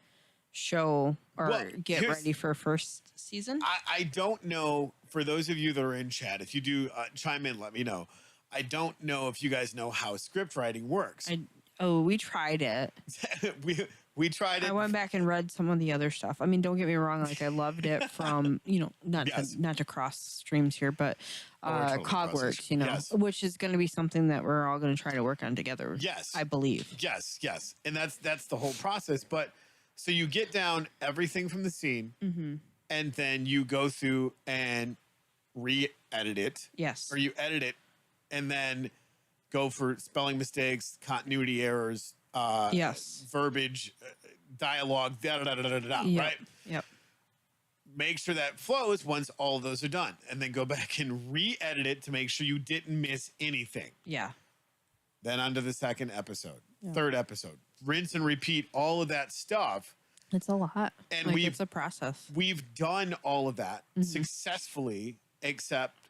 show or get ready for first season? I don't know. For those of you that are in chat, if you do chime in, let me know. I don't know if you guys know how script writing works. We tried it. we tried it. I went back and read some of the other stuff. I mean, don't get me wrong. Like, I loved it from, not to cross streams here, but Cogworks, which is going to be something that we're all going to try to work on together. Yes. I believe. Yes. And that's the whole process. But so you get down everything from the scene and then you go through and re-edit it. Yes. Or you edit it and then go for spelling mistakes, continuity errors, verbiage, dialogue, right? Yep. Make sure that flows once all of those are done, and then go back and re-edit it to make sure you didn't miss anything. Yeah. Then on to the second episode, third episode, rinse and repeat all of that stuff. It's a lot, and it's a process. We've done all of that successfully, except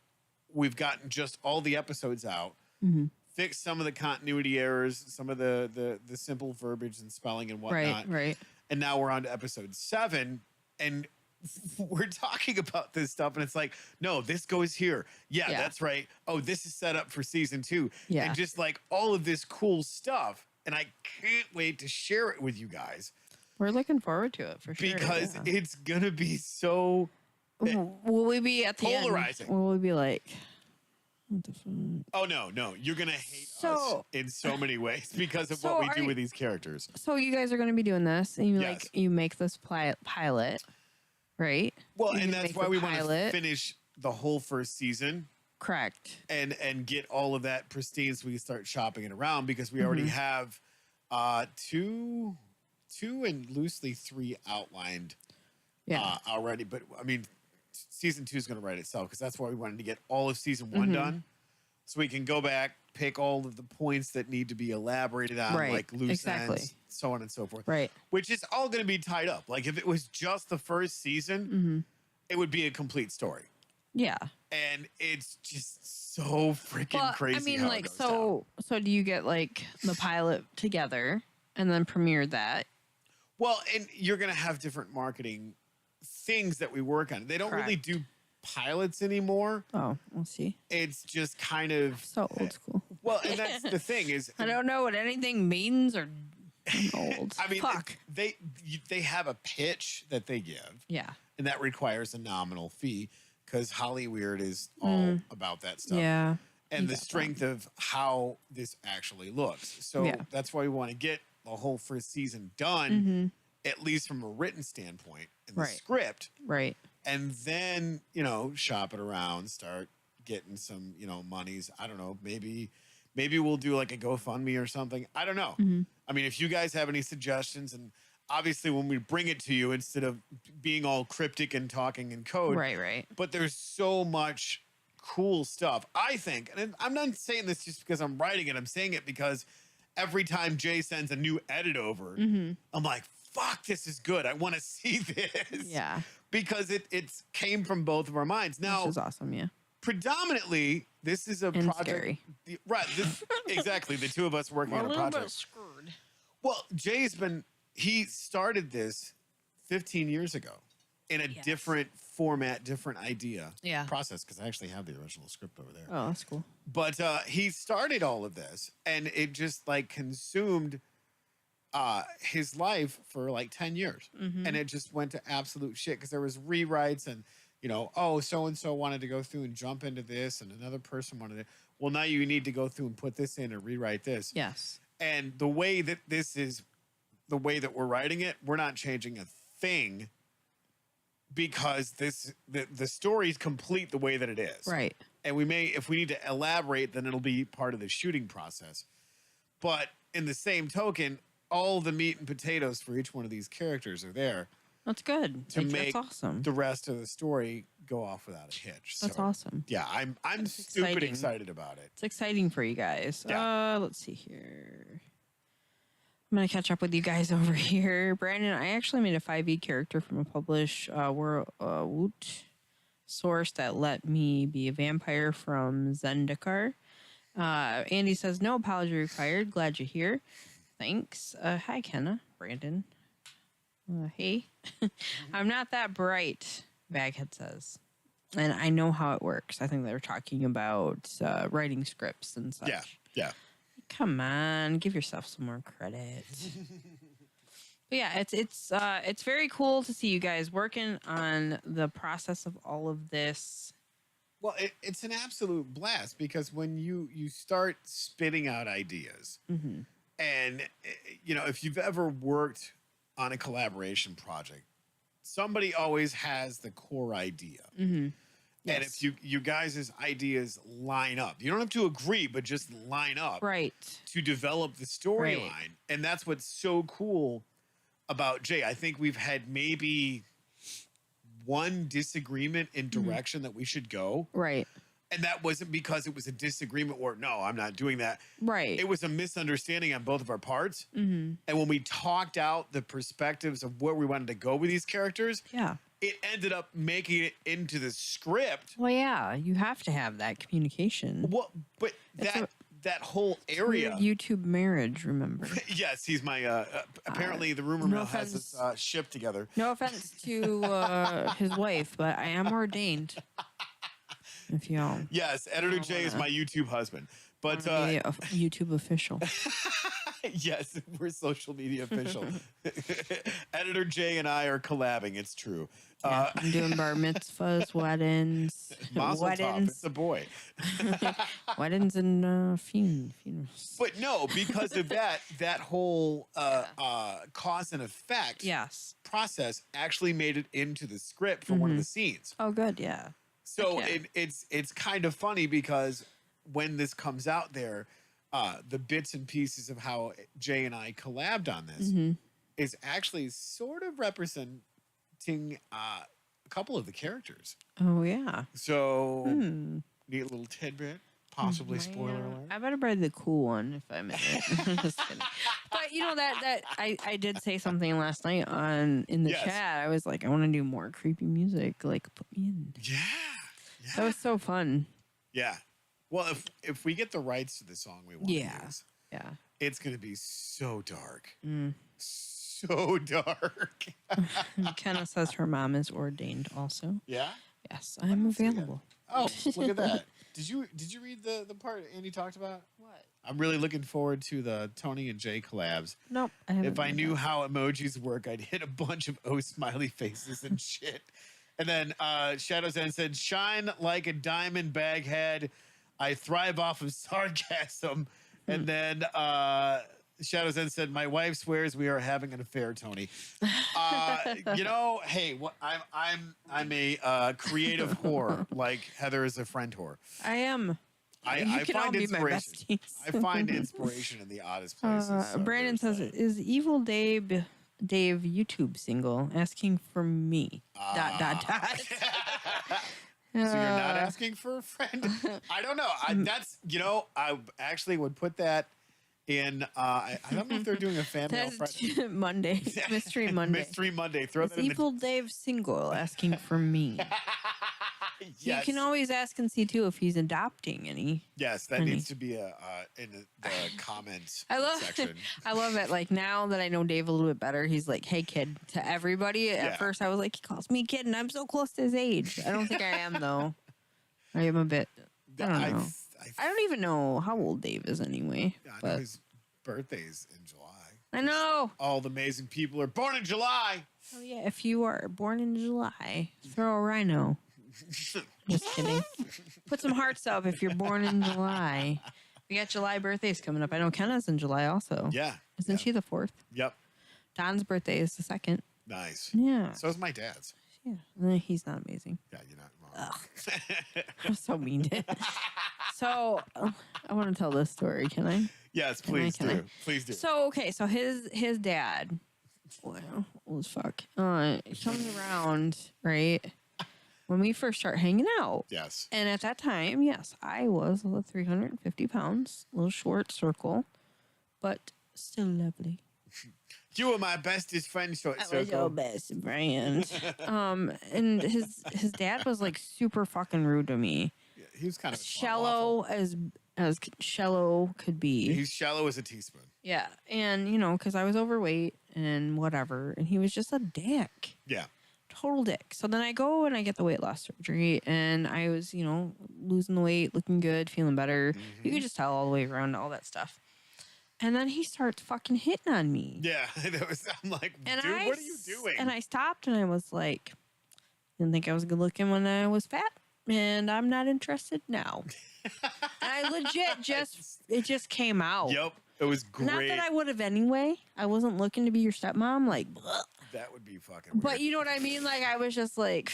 we've gotten just all the episodes out. Fix some of the continuity errors, some of the simple verbiage and spelling and whatnot. Right. And now we're on to episode 7, and we're talking about this stuff, and it's like, no, this goes here. Yeah, that's right. Oh, this is set up for season 2. Yeah. And just like all of this cool stuff. And I can't wait to share it with you guys. We're looking forward to it for sure. Because it's going to be so will we be at the polarizing. End? Will we be like... Oh no! You're gonna hate us in so many ways because of what we do with these characters. So you guys are going to be and you make this pilot, right? Well, and that's why we want to finish the whole first season, correct? And get all of that pristine so we can start shopping it around because we already have two and loosely 3 outlined already. But I mean, season 2 is going to write itself because that's why we wanted to get all of season 1 done, so we can go back, pick all of the points that need to be elaborated on, like loose ends, so on and so forth. Right. Which is all going to be tied up. Like if it was just the first season, it would be a complete story. Yeah. And it's just so freaking crazy. I mean, like, so do you get like the pilot together and then premiere that? Well, and you're going to have different marketing things that we work on. They don't really do pilots anymore. Oh, we'll see. It's just kind of so old school. Well, and that's the thing is I don't know what anything means or old. I mean, they have a pitch that they give. Yeah. And that requires a nominal fee because Hollyweird is all about that stuff. Yeah. And the strength of how this actually looks. So that's why we want to get the whole first season done, at least from a written standpoint in the script. Right. And then, shop it around, start getting some, monies. I don't know, maybe we'll do like a GoFundMe or something. I don't know. I mean, if you guys have any suggestions, and obviously when we bring it to you, instead of being all cryptic and talking in code. Right. But there's so much cool stuff. I think, and I'm not saying this just because I'm writing it. I'm saying it because every time Jay sends a new edit over, I'm like, fuck, this is good. I want to see this. Yeah. Because it came from both of our minds. Now, this is awesome, yeah. Predominantly, this is a project. Scary. Right. Exactly. The two of us working on a project. A little bit screwed. Well, he started this 15 years ago in a different format, different idea process, because I actually have the original script over there. Oh, that's cool. But he started all of this, and it just like consumed his life for like 10 years. And it just went to absolute shit because there was rewrites and, so-and-so wanted to go through and jump into this, and another person wanted to. Well, now you need to go through and put this in and rewrite this. Yes. And the way that this is, the way that we're writing it, we're not changing a thing because the story is complete the way that it is. Right. And we may, if we need to elaborate, then it'll be part of the shooting process. But in the same token, all the meat and potatoes for each one of these characters are there. That's good. To make that's awesome. the rest of the story go off without a hitch. That's awesome. Yeah, I'm stupid excited about it. It's exciting for you guys. Yeah. Let's see here. I'm going to catch up with you guys over here. Brandon, I actually made a 5e character from a published Woot source that let me be a vampire from Zendikar. Andy says, no apology required. Glad you're here. Thanks. Hi, Kenna. Brandon. Hey. I'm not that bright, Baghead says. And I know how it works. I think they were talking about writing scripts and such. Yeah. Come on, give yourself some more credit. But yeah, it's very cool to see you guys working on the process of all of this. Well, it's an absolute blast because when you start spitting out ideas, and if you've ever worked on a collaboration project, somebody always has the core idea. Yes. And if you guys' ideas line up, you don't have to agree, but just line up to develop the storyline. Right. And that's what's so cool about Jay. I think we've had maybe one disagreement in direction that we should go. Right. And that wasn't because it was a disagreement or no, I'm not doing that. Right. It was a misunderstanding on both of our parts. And when we talked out the perspectives of where we wanted to go with these characters, it ended up making it into the script. Well, yeah, you have to have that communication. Well, but that whole area. YouTube marriage, remember? Yes, he's my. Apparently, the rumor mill has us shipped together. No offense to his wife, but I am ordained. If y'all. Yes, Editor J is my YouTube husband. But YouTube official. Yes, we're social media official. Editor J and I are collabing. It's true. Yeah, I'm doing bar mitzvahs, weddings, weddings. It's a boy. Weddings and funerals. But no, because of that whole cause and effect process actually made it into the script for one of the scenes. Oh, good, yeah. So it's kind of funny because when this comes out there, the bits and pieces of how Jay and I collabed on this is actually sort of representing a couple of the characters. Oh, yeah. So, neat little tidbit, possibly spoiler alert. I better buy the cool one if I'm in it. Just kidding. But you know that I did say something last night in the chat. I was like, I want to do more creepy music. Like, put me in. Yeah. That was so fun. Yeah. Well, if we get the rights to the song we want to use, it's going to be so dark. So dark. Kenna says her mom is ordained also. Yeah? Yes, I'm available. Oh, look at that. Did you read the part Andy talked about? What? I'm really looking forward to the Tony and Jay collabs. Nope. I haven't if I knew how emojis work, I'd hit a bunch of smiley faces and shit. And then Shadows End said, shine like a diamond, Baghead. I thrive off of sarcasm. And then Shadows End said, my wife swears we are having an affair, Tony. Hey, I'm a creative whore, like Heather is a friend whore. I am. I find inspiration. I find inspiration in the oddest places. Brandon says, is Evil Dave YouTube single asking for me? ... So you're not asking for a friend? I don't know. I actually would put that in. I don't know if they're doing a fan mail friend. Monday. Mystery Monday. Mystery Monday. Throw that in Evil Dave single asking for me. Yes. You can always ask and see too if he's adopting any. Yes, that needs to be in the comments section. I love it. Like now that I know Dave a little bit better, he's like, "Hey kid" to everybody. At first, I was like, he calls me kid, and I'm so close to his age. I don't think I am though. I am a bit. I don't know. I don't even know how old Dave is anyway. Yeah, I know his birthday's in July. I know. All the amazing people are born in July. Oh yeah, if you are born in July, throw a rhino. Just kidding. Put some hearts up if you're born in July. We got July birthdays coming up. I know Kenna's in July also. Yeah. Isn't she the 4th? Yep. Don's birthday is the 2nd. Nice. Yeah. So is my dad's. Yeah, he's not amazing. Yeah, you're not wrong. I'm so mean. So I want to tell this story. Can I? Yes, please do. Please do. So okay, so his dad, well, was fuck. He comes around right when we first start hanging out. Yes. And at that time, yes, I was 350 pounds, a little short circle, but still lovely. You were my bestest friend, short circle. I was your best friend. And his dad was like super fucking rude to me. Yeah, he was kind of shallow as shallow could be. He's shallow as a teaspoon. Yeah, and you know, because I was overweight and whatever, and he was just a dick. Yeah. Total dick. So then I go and I get the weight loss surgery, and I was, you know, losing the weight, looking good, feeling better. Mm-hmm. You could just tell all the way around all that stuff. And then he starts fucking hitting on me. Yeah, I'm like, dude, what are you doing? And I stopped and I was like, didn't think I was good looking when I was fat, and I'm not interested now. And I legit it just came out. Yep, it was great. Not that I would have anyway. I wasn't looking to be your stepmom. Like, bleh. That would be fucking weird. But you know what I mean? Like, I was just like,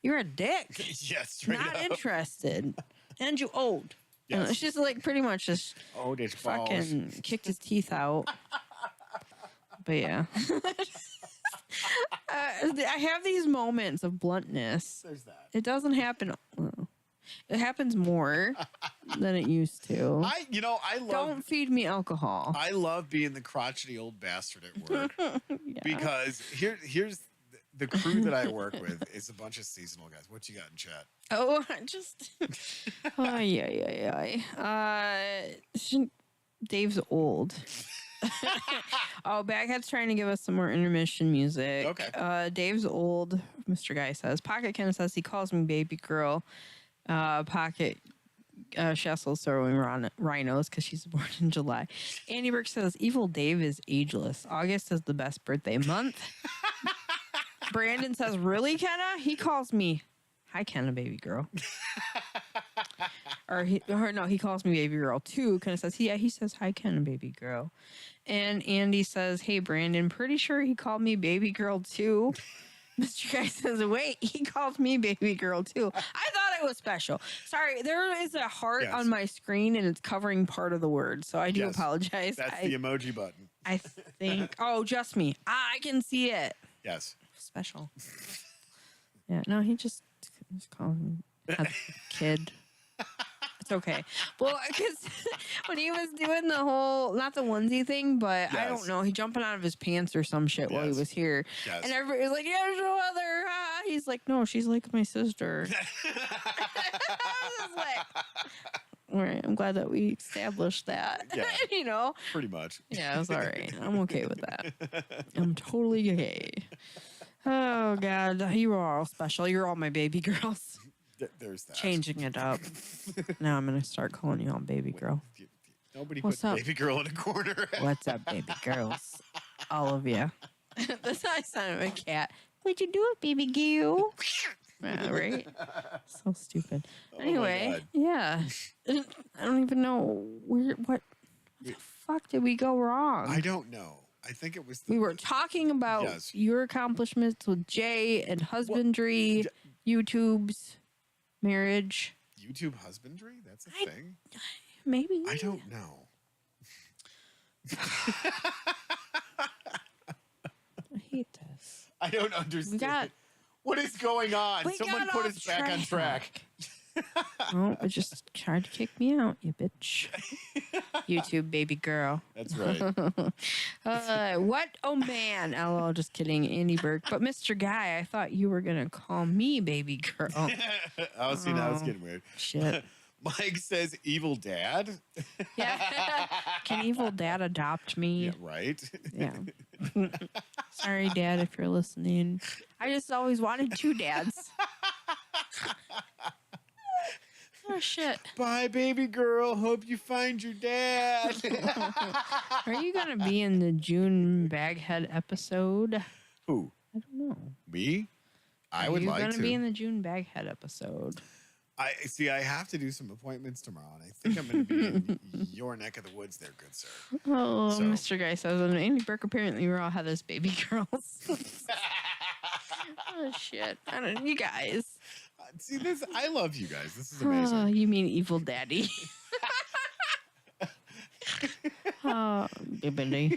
you're a dick. Yes, straight not up. interested. And you old. Yes. It's just like pretty much just fucking kicked his teeth out. But yeah. I have these moments of bluntness. There's that. It doesn't happen. Well, it happens more than it used to. I love. Don't feed me alcohol. I love being the crotchety old bastard at work because here's the crew that I work with is a bunch of seasonal guys. What you got in chat? Oh, just Dave's old. Oh, Baghead's trying to give us some more intermission music. Okay. Dave's old. Mr. Guy says Pocket Ken says he calls me baby girl. Pocket Shessel's throwing rhinos because she's born in July. Andy Burke says Evil Dave is ageless. August is the best birthday month. Brandon says, really, Kenna? He calls me, hi, Kenna, baby girl. he calls me baby girl too. Kenna says, he says, hi, Kenna, baby girl. And Andy says, hey, Brandon, pretty sure he called me baby girl too. Mr. Guy says, wait, he called me baby girl too. I thought it was special. Sorry, there is a heart on my screen and it's covering part of the word. So I do apologize. That's the emoji button. I think, just me. I can see it. Yes. Special. Yeah, no, he just called me a kid. It's okay. Well, because when he was doing the whole, not the onesie thing, but I don't know, he jumping out of his pants or some shit while he was here. Yes. And everybody was like, yeah, no other. He's like, no, she's like my sister. I was like, all right, I'm glad that we established that. Yeah, you know? Pretty much. Yeah, it's all right. I'm okay with that. I'm totally okay. Oh, God. You are all special. You're all my baby girls. There's that. Changing it up. Now I'm going to start calling you all baby girl. Nobody puts baby girl in a corner. What's up, baby girls? All of you. That's how I sound of a cat. What'd you do it, baby girl? Right? So stupid. Anyway, yeah. I don't even know what the fuck did we go wrong? I don't know. I think it was... we were talking about your accomplishments with Jay and husbandry, YouTube's marriage. YouTube husbandry? That's a thing? Maybe. I don't know. I hate this. I don't understand. What is going on? Someone put us back on track. Oh, it just tried to kick me out, you bitch. YouTube baby girl. That's right. What? Oh, man. LOL, just kidding. Andy Burke. But Mr. Guy, I thought you were going to call me baby girl. Oh, see, now it's getting weird. Shit. Mike says evil dad. Yeah. Can evil dad adopt me? Yeah, right. Yeah. Sorry, Dad, if you're listening. I just always wanted two dads. Oh, shit. Bye, baby girl. Hope you find your dad. Are you going to be in the June Baghead episode? Who? I don't know. Me? I would like to. You're going to be in the June Baghead episode. I have to do some appointments tomorrow, and I think I'm going to be in your neck of the woods there, good sir. Oh, so. Mr. Guy says, and Andy Burke, apparently we're all Heather's baby girls. Oh shit! I don't. You guys. See this? I love you guys. This is amazing. You mean Evil Daddy? Oh, Big Bad Dave.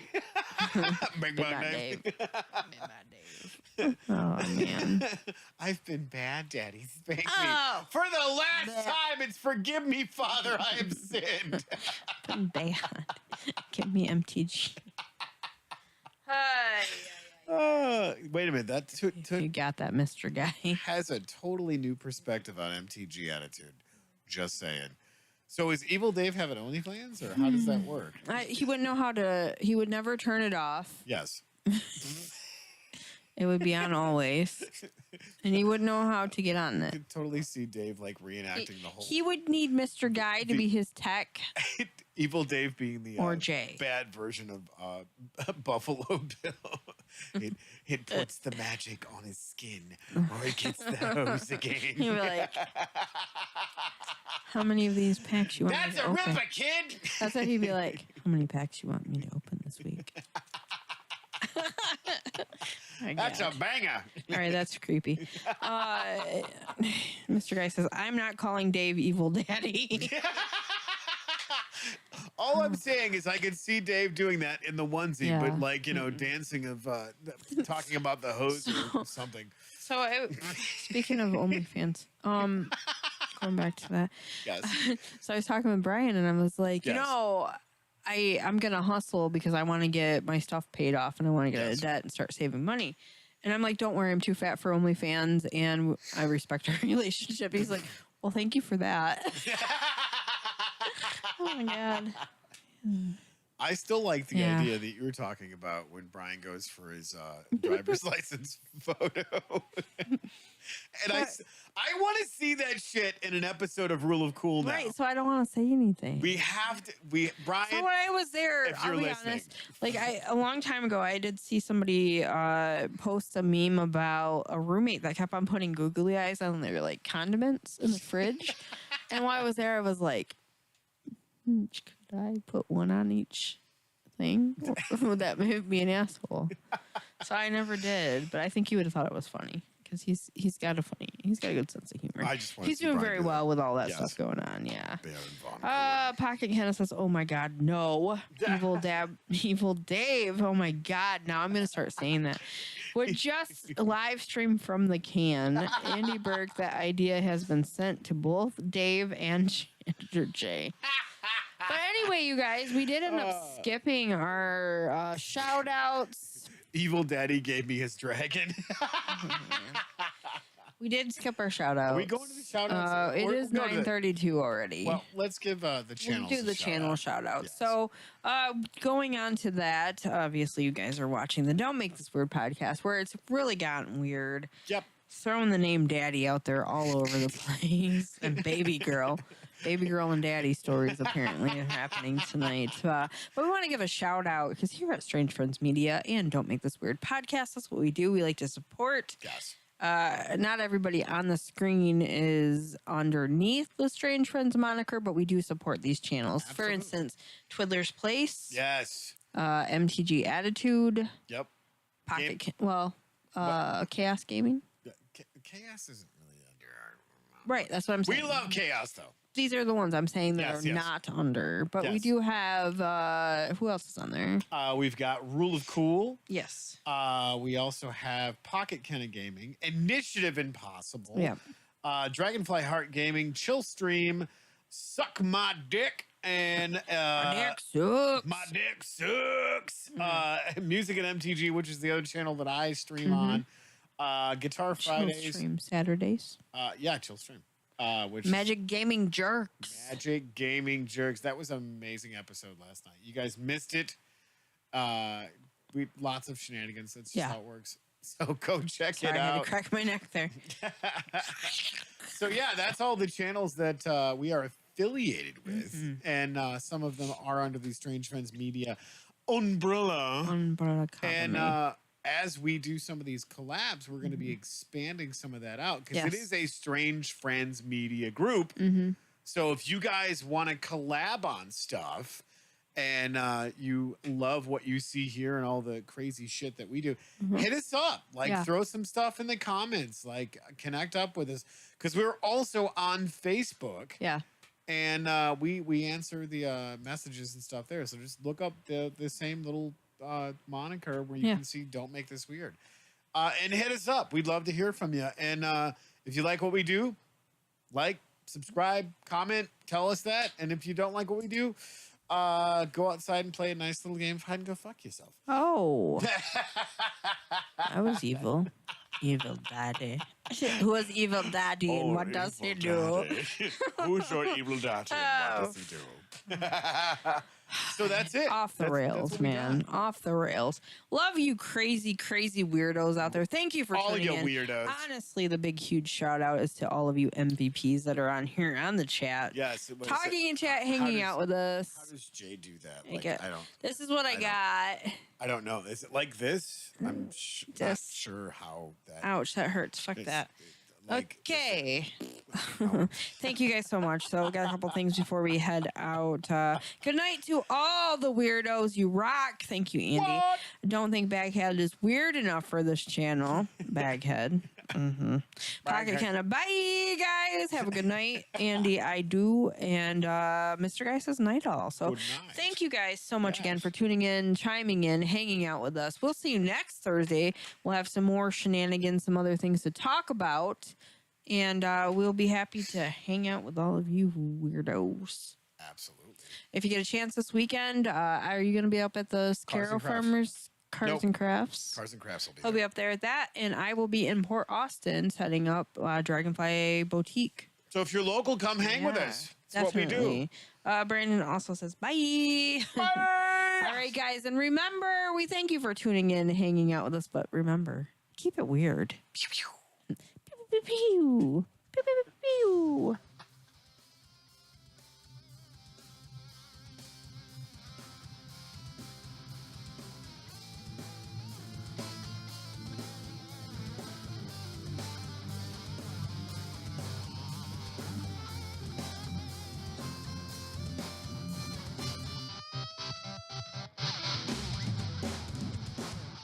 Big Bad Dave. Big Bad Dave. Oh man. I've been bad, Daddy. Spank me. Oh. For the last time, it's forgive me, Father, I have sinned. Been bad. Give me MTG. Hi. Wait a minute. That You got that, Mr. Guy. has a totally new perspective on MTG attitude. Just saying. So is Evil Dave have an OnlyFans, or how does that work? He wouldn't know how to. He would never turn it off. Yes. It would be on always, and he wouldn't know how to get on I it. could totally see Dave like reenacting the whole. He would need Mr. Guy to be his tech. Evil Dave being the Or Jay. bad version of Buffalo Bill. It puts the magic on his skin, or it gets the hose again. He'd be like, "How many of these packs you want That's me to a open?" ripper, kid. That's what he'd be like. How many packs you want me to open this week? That's a banger. All right, that's creepy. Mr. Guy says, "I'm not calling Dave Evil Daddy." All I'm saying is I could see Dave doing that in the onesie, Yeah. but like, dancing of talking about the hose or something. So, speaking of OnlyFans, going back to that. Yes. So I was talking with Brian, and I was like, Yes. I'm gonna hustle because I want to get my stuff paid off, and I want to get out of debt and start saving money. And I'm like, don't worry, I'm too fat for OnlyFans, and I respect our relationship. He's like, well, thank you for that. Oh my god. I still like the Yeah. idea that you were talking about when Brian goes for his driver's license photo. And I want to see that shit in an episode of Rule of Cool now. Right, so I don't want to say anything. We have to. Brian. So when I was there, if you're I'll be listening. honest, like a long time ago, I did see somebody post a meme about a roommate that kept on putting googly eyes on their like condiments in the fridge. And while I was there, I was like, could I put one on each thing? Would that make me an asshole? So I never did, but I think he would have thought it was funny. Because he's got a good sense of humor. I just want he's to see doing Brian very do that. well with all that Yes. stuff going on. Yeah. Baron von Pocket Hannah says, "Oh my God, no, Evil Dave. Oh my God, now I'm gonna start saying that. Would just live stream from the can. Andy Berg, that idea has been sent to both Dave and Jay." But anyway, you guys, we did end up skipping our shout outs. Evil Daddy gave me his dragon. We did skip our shout outs. Are we going to the shout outs? It is 9:32 already. Well, let's give the channels. We'll do the channel shout out. Yes. So, going on to that, obviously, you guys are watching the Don't Make This Weird podcast, where it's really gotten weird. Yep. Throwing the name Daddy out there all over the place, and Baby Girl. Baby girl and daddy stories apparently are happening tonight. But we want to give a shout out because here at Strange Friends Media and Don't Make This Weird podcast, that's what we do. We like to support. Yes. Not everybody on the screen is underneath the Strange Friends moniker, but we do support these channels. Absolutely. For instance, Twiddler's Place. Yes. MTG Attitude. Yep. Pocket. Chaos Gaming. Chaos isn't really under our. Right. That's what I'm saying. We love chaos though. These are the ones I'm saying that Yes, are yes. not under, but we Yes. do have, who else is on there? We've got Rule of Cool. Yes. We also have Pocket Kenna Gaming, Initiative Impossible. Yeah. Dragonfly Heart Gaming, Chill Stream, Suck My Dick, and My dick sucks. My Dick Sucks. Music and MTG, which is the other channel that I stream on. Guitar Fridays. Chill Stream Saturdays. Chill Stream. Which Magic Gaming Jerks. Magic Gaming Jerks. That was an amazing episode last night. You guys missed it. We lots of shenanigans. That's just how it works. So go check Sorry, it I had out. to crack my neck there. So yeah, that's all the channels that we are affiliated with, and some of them are under the Strange Friends Media umbrella. Umbrella And Company. as we do some of these collabs, we're going to be expanding some of that out because it Yes. is a Strange Friends Media group. So if you guys want to collab on stuff and you love what you see here and all the crazy shit that we do, hit us up. Like, throw some stuff in the comments. Like, connect up with us, because we're also on Facebook. Yeah. And we answer the messages and stuff there. So just look up the same little moniker where you can see "Don't Make This Weird," and hit us up. We'd love to hear from you. And if you like what we do, like, subscribe, comment, tell us that. And if you don't like what we do, go outside and play a nice little game of hide and go fuck yourself. Oh, that was evil. Evil daddy. Who is evil daddy and what does he do? Who's your evil daddy and what does he do? So that's it. Off the rails, man. Off the rails. Love you, crazy, crazy weirdos out there. Thank you for tuning in. All you weirdos. Honestly, the big, huge shout out is to all of you MVPs that are on here on the chat. Yes. Talking in chat, hanging out with us. How does Jay do that? Like, I don't. This is what I got. I don't know. Is it like this? I'm not sure how that. Ouch, that hurts. Fuck that. Like, okay. Thank you guys so much. So we got a couple things before we head out. Good night to all the weirdos. You rock. Thank you, Andy. What? Don't think Baghead is weird enough for this channel. Baghead. Pocket Canna. Bye, guys. Have a good night. Andy, I do. And Mr. Guy says night all. So thank you guys so much again for tuning in, chiming in, hanging out with us. We'll see you next Thursday. We'll have some more shenanigans, some other things to talk about. And we'll be happy to hang out with all of you weirdos. Absolutely. If you get a chance this weekend, are you going to be up at the Carol Farmers Cars and Crafts? Cars and Crafts will be He'll be up there at that. And I will be in Port Austin setting up Dragonfly Boutique. So if you're local, come hang with us. That's definitely what we do. Brandon also says bye. Bye. All right, guys. And remember, we thank you for tuning in and hanging out with us. But remember, keep it weird. Pew, pew. Pew, pew, pew. Pew, pew, pew, pew.